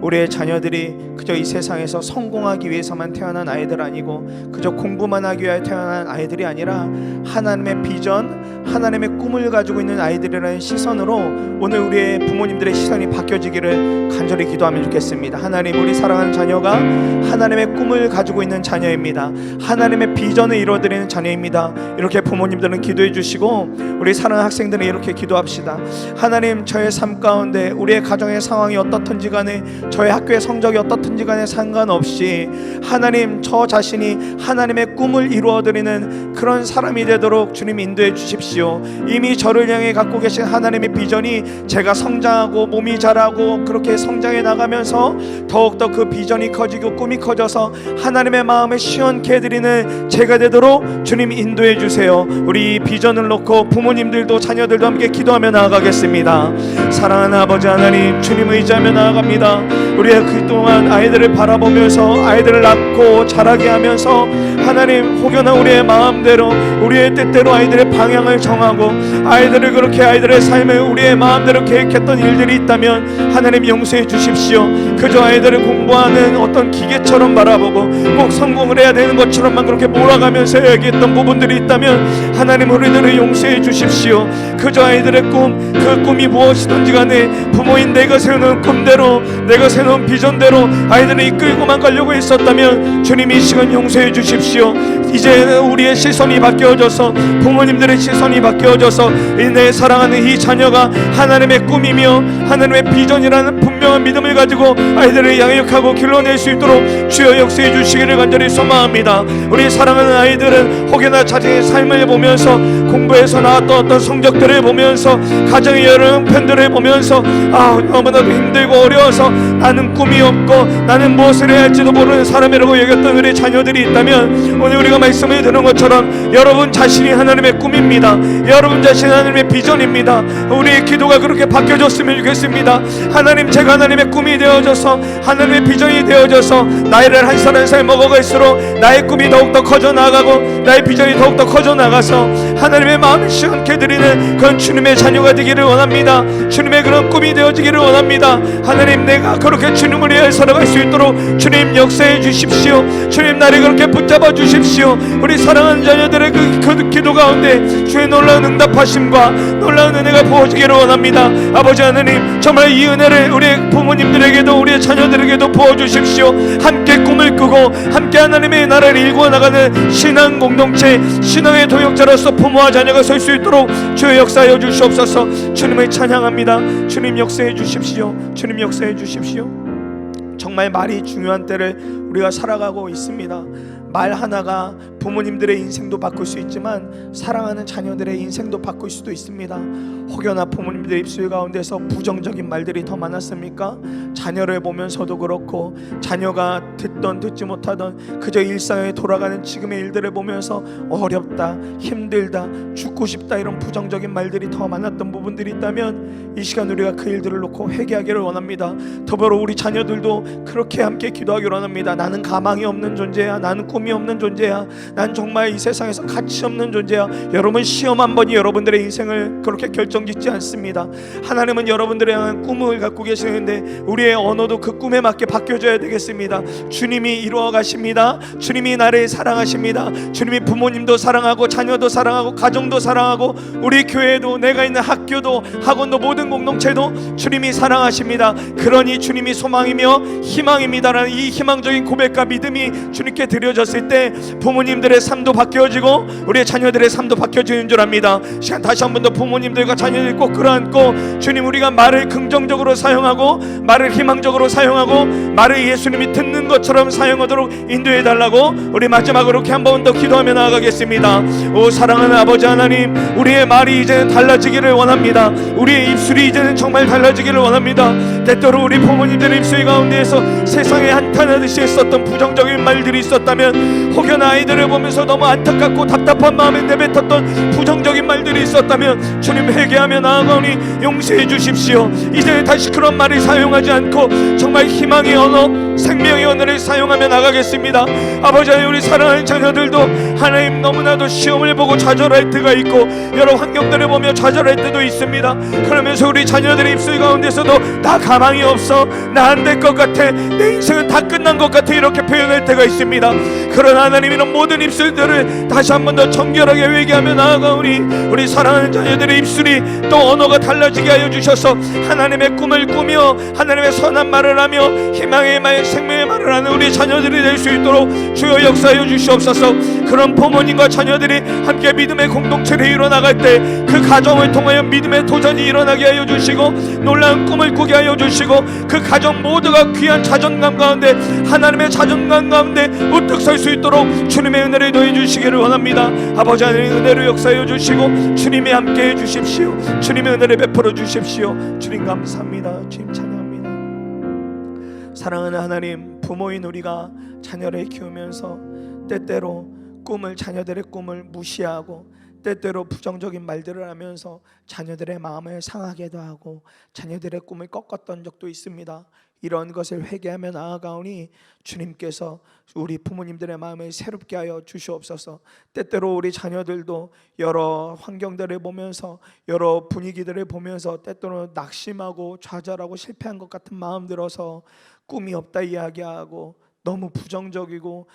우리의 자녀들이 그저 이 세상에서 성공하기 위해서만 태어난 아이들 아니고 그저 공부만 하기 위해 태어난 아이들이 아니라 하나님의 비전, 하나님의 꿈을 가지고 있는 아이들이라는 시선으로 오늘 우리의 부모님들의 시선이 바뀌어지기를 간절히 기도하면 좋겠습니다. 하나님, 우리 사랑하는 자녀가 하나님의 꿈을 가지고 있는 자녀입니다. 하나님의 비전을 이루어드리는 자녀입니다. 이렇게 부모님들은 기도해 주시고 우리 사랑하는 학생들은 이렇게 기도합시다. 하나님, 저의 삶 가운데 우리의 가정의 상황이 어떻든지 간에, 저의 학교의 성적이 어떻든지 간에 상관없이 하나님, 저 자신이 하나님의 꿈을 이루어드리는 그런 사람이 되도록 주님 인도해 주십시오. 이미 저를 향해 갖고 계신 하나님의 비전이 제가 성장하고 몸이 자라고 그렇게 성장해 나가면서 더욱더 그 비전이 커지고 꿈이 커져서 하나님의 마음을 시원케 해드리는 제가 되도록 주님 인도해 주세요. 우리 비전을 놓고 부모님들도 자녀들도 함께 기도하며 나아가겠습니다. 사랑하는 아버지 하나님, 주님 의지하며 나아갑니다. 우리가 그동안 아이들을 바라보면서 아이들을 낳고 자라게 하면서 하나님, 혹여나 우리의 마음대로 우리의 뜻대로 아이들의 방향을 정하고 아이들을 그렇게 아이들의 삶을 우리의 마음대로 계획했던 일들이 있다면 하나님 용서해 주십시오. 그저 아이들을 공부하는 어떤 기계처럼 바라보고 꼭 성공을 해야 되는 것처럼만 그렇게 몰아가면서 얘기했던 부분들이 있다면 하나님, 우리들을 용서해 주십시오. 그저 아이들의 꿈, 그 꿈이 무엇이든지 간에 부모인 내가 세우는 꿈대로, 내가 세우는 비전대로 아이들을 이끌고만 가려고 했었다면 주님 이 시간 용서해 주십시오. 이제 우리의 시선이 바뀌어져서, 부모님들의 시선이 바뀌어져서 내 사랑하는 이 자녀가 하나님의 꿈이며 하나님의 비전이라는 분명한 믿음을 가지고 아이들을 양육하고 길러낼 수 있도록 주여 역사해 주시기를 간절히 소망합니다. 우리 사랑하는 아이들은 혹여나 자신의 삶을 보면서, 공부에서 나왔던 어떤 성적들을 보면서, 가정의 여러 형편들을 보면서 너무나도 힘들고 어려워서 나는 꿈이 없고 나는 무엇을 해야 할지도 모르는 사람이라고 여겼던 우리 자녀들이 있다면 오늘 우리가 말씀을 들은 것처럼 여러분 자신이 하나님의 꿈입니다. 여러분 자신이 하나님의 비전입니다. 우리의 기도가 그렇게 바뀌어졌으면 좋겠습니다. 하나님, 제가 하나님의 꿈이 되어져서 하나님의 비전이 되어져서 나이를 한 살 한 살 먹어갈수록 나의 꿈이 더욱더 커져 나가고 나의 비전이 더욱더 커져 나가서 하나님의 마음을 시원케 드리는 그런 주님의 자녀가 되기를 원합니다. 주님의 그런 꿈이 되어지기를 원합니다. 하나님, 내가 그렇게 주님을 위해 살아갈 수 있도록 주님 역사해 주십시오. 주님, 나를 그렇게 붙잡아 주십시오. 우리 사랑하는 자녀들의 그 기도 가운데 주의 놀라운 응답 응답하심과 놀라운 은혜가 부어지기를 원합니다. 아버지 하나님, 정말 이 은혜를 우리 부모님들에게도 우리의 자녀들에게도 부어주십시오. 함께 꿈을 꾸고 함께 하나님의 나라를 일구어 나가는 신앙 공동체, 신앙의 동역자로서 부모와 자녀가 설 수 있도록 주의 역사하여 주시옵소서. 주님을 찬양합니다. 주님 역사해 주십시오. 주님 역사해 주십시오. 정말 말이 중요한 때를 우리가 살아가고 있습니다. 말 하나가 부모님들의 인생도 바꿀 수 있지만 사랑하는 자녀들의 인생도 바꿀 수도 있습니다. 혹여나 부모님들의 입술 가운데서 부정적인 말들이 더 많았습니까? 자녀를 보면서도 그렇고 자녀가 듣던 듣지 못하던 그저 일상에 돌아가는 지금의 일들을 보면서 어렵다, 힘들다, 죽고 싶다 이런 부정적인 말들이 더 많았던 부분들이 있다면 이 시간 우리가 그 일들을 놓고 회개하기를 원합니다. 더불어 우리 자녀들도 그렇게 함께 기도하기를 원합니다. 나는 가망이 없는 존재야. 나는 꿈이 없는 존재야. 난 정말 이 세상에서 가치 없는 존재야. 여러분, 시험 한 번이 여러분들의 인생을 그렇게 결정짓지 않습니다. 하나님은 여러분들의 향한 꿈을 갖고 계시는데 우리의 언어도 그 꿈에 맞게 바뀌어져야 되겠습니다. 주님이 이루어 가십니다. 주님이 나를 사랑하십니다. 주님이 부모님도 사랑하고 자녀도 사랑하고 가정도 사랑하고 우리 교회도, 내가 있는 학교도, 학원도, 모든 공동체도 주님이 사랑하십니다. 그러니 주님이 소망이며 희망입니다라는 이 희망적인 고백과 믿음이 주님께 드려졌을 때 부모님들의 삶도 바뀌어지고 우리의 자녀들의 삶도 바뀌어지는 줄 압니다. 시간 다시 한 번 더 부모님들과 자녀들 꼭 끌어안고 주님, 우리가 말을 긍정적으로 사용하고 말을 희망적으로 사용하고 말을 예수님이 듣는 것처럼 사용하도록 인도해 달라고 우리 마지막으로 이렇게 한 번 더 기도하며 나아가겠습니다. 오 사랑하는 아버지 하나님, 우리의 말이 이제는 달라지기를 원합니다. 우리의 입술이 이제는 정말 달라지기를 원합니다. 때때로 우리 부모님들의 입술 가운데에서 세상에 한탄하듯이 했었던 부정적인 말들이 있었다면, 혹여나 아이들을 보면서 너무 안타깝고 답답한 마음에 내뱉었던 부정적인 말들이 있었다면 주님, 회개하며 나아가오니 용서해 주십시오. 이제 다시 그런 말을 사용하지 않고 정말 희망의 언어, 생명의 언어를 사용하며 나가겠습니다. 아버지 하나님, 우리 사랑하는 자녀들도 하나님 너무나도 시험을 보고 좌절할 때가 있고 여러 환경들을 보며 좌절할 때도 있습니다. 그러면서 우리 자녀들의 입술 가운데서도 나 가망이 없어, 나 안 될 것 같아, 내 인생은 다 끝난 것 같아 이렇게 표현할 때가 있습니다. 그러나 하나님, 이런 모든 입술들을 다시 한 번 더 정결하게 회개하며 나아가오니 우리 사랑하는 자녀들의 입술이 또 언어가 달라지게 하여 주셔서 하나님의 꿈을 꾸며 하나님의 선한 말을 하며 희망의 말, 생명의 말을 하는 우리 자녀들이 될 수 있도록 주여 역사하여 주시옵소서. 그런 부모님과 자녀들이 함께 믿음의 공동체를 이뤄나갈 때 그 가정을 통하여 믿음의 도전이 일어나게 하여 주시고 놀라운 꿈을 꾸게 하여 주시고 그 가정 모두가 귀한 자존감 가운데, 하나님의 자존감 가운데 우뚝 설 수 있도록 주님의 은혜를 더해 주시기를 원합니다. 아버지 하나님, 은혜를 역사하여 주시고 주님이 함께 해 주십시오. 주님의 은혜를 베풀어 주십시오. 주님 감사합니다. 주님 찬양합니다. 사랑하는 하나님, 부모인 우리가 자녀를 키우면서 때때로 자녀들의 꿈을 무시하고 때때로 부정적인 말들을 하면서 자녀들의 마음을 상하게도 하고 자녀들의 꿈을 꺾었던 적도 있습니다. 이런 것을 회개하며 나아가오니 주님께서 우리 부모님들의 마음을 새롭게 하여 주시옵소서. 때때로 우리 자녀들도 여러 환경들을 보면서 여러 분위기들을 보면서 때때로 낙심하고 좌절하고 실패한 것 같은 마음 들어서 꿈이 없다 이야기하고 너무 부정적이고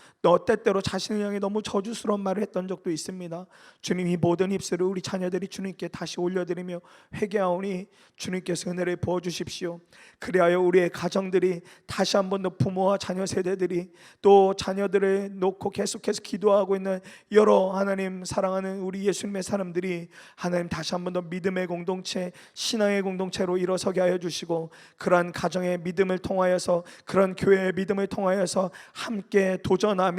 때때로 자신을 향해 너무 저주스러운 말을 했던 적도 있습니다. 주님, 이 모든 입술을 우리 자녀들이 주님께 다시 올려드리며 회개하오니 주님께서 은혜를 부어주십시오. 그리하여 우리의 가정들이 다시 한 번 더 부모와 자녀 세대들이 또 자녀들을 놓고 계속해서 기도하고 있는 여러 하나님 사랑하는 우리 예수님의 사람들이 하나님 다시 한 번 더 믿음의 공동체, 신앙의 공동체로 일어서게 하여 주시고 그러한 가정의 믿음을 통하여서, 그런 교회의 믿음을 통하여서 함께 도전하며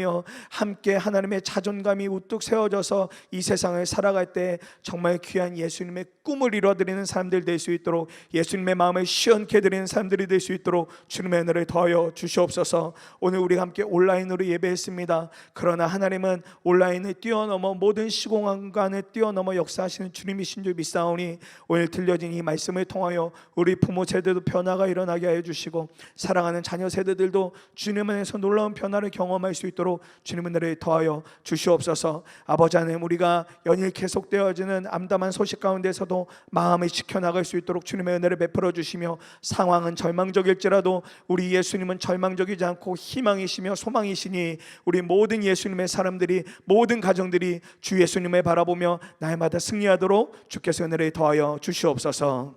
함께 하나님의 자존감이 우뚝 세워져서 이 세상을 살아갈 때 정말 귀한 예수님의 꿈을 이뤄드리는 사람들 될 수 있도록, 예수님의 마음을 시원케 드리는 사람들이 될 수 있도록 주님의 은혜를 더하여 주시옵소서. 오늘 우리가 함께 온라인으로 예배했습니다. 그러나 하나님은 온라인을 뛰어넘어 모든 시공간을 뛰어넘어 역사하시는 주님이신 줄 믿사오니 오늘 들려진 이 말씀을 통하여 우리 부모 세대도 변화가 일어나게 하여 주시고 사랑하는 자녀 세대들도 주님의 가운데서 놀라운 변화를 경험할 수 있도록 주님 은혜를 더하여 주시옵소서. 아버지 하나님, 우리가 연일 계속되어지는 암담한 소식 가운데서도 마음을 지켜나갈 수 있도록 주님의 은혜를 베풀어 주시며, 상황은 절망적일지라도 우리 예수님은 절망적이지 않고 희망이시며 소망이시니 우리 모든 예수님의 사람들이, 모든 가정들이 주 예수님을 바라보며 날마다 승리하도록 주께서 은혜를 더하여 주시옵소서.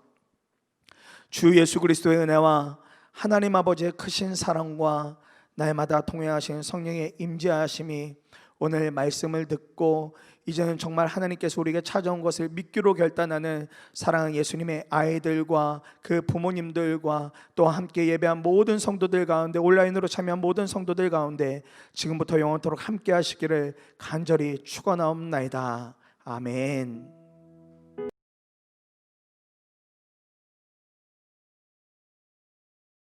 주 예수 그리스도의 은혜와 하나님 아버지의 크신 사랑과 날마다 동행하시는 성령의 임재하심이 오늘 말씀을 듣고 이제는 정말 하나님께서 우리에게 찾아온 것을 믿기로 결단하는 사랑하는 예수님의 아이들과 그 부모님들과 또 함께 예배한 모든 성도들 가운데, 온라인으로 참여한 모든 성도들 가운데 지금부터 영원토록 함께 하시기를 간절히 축원하옵나이다. 아멘.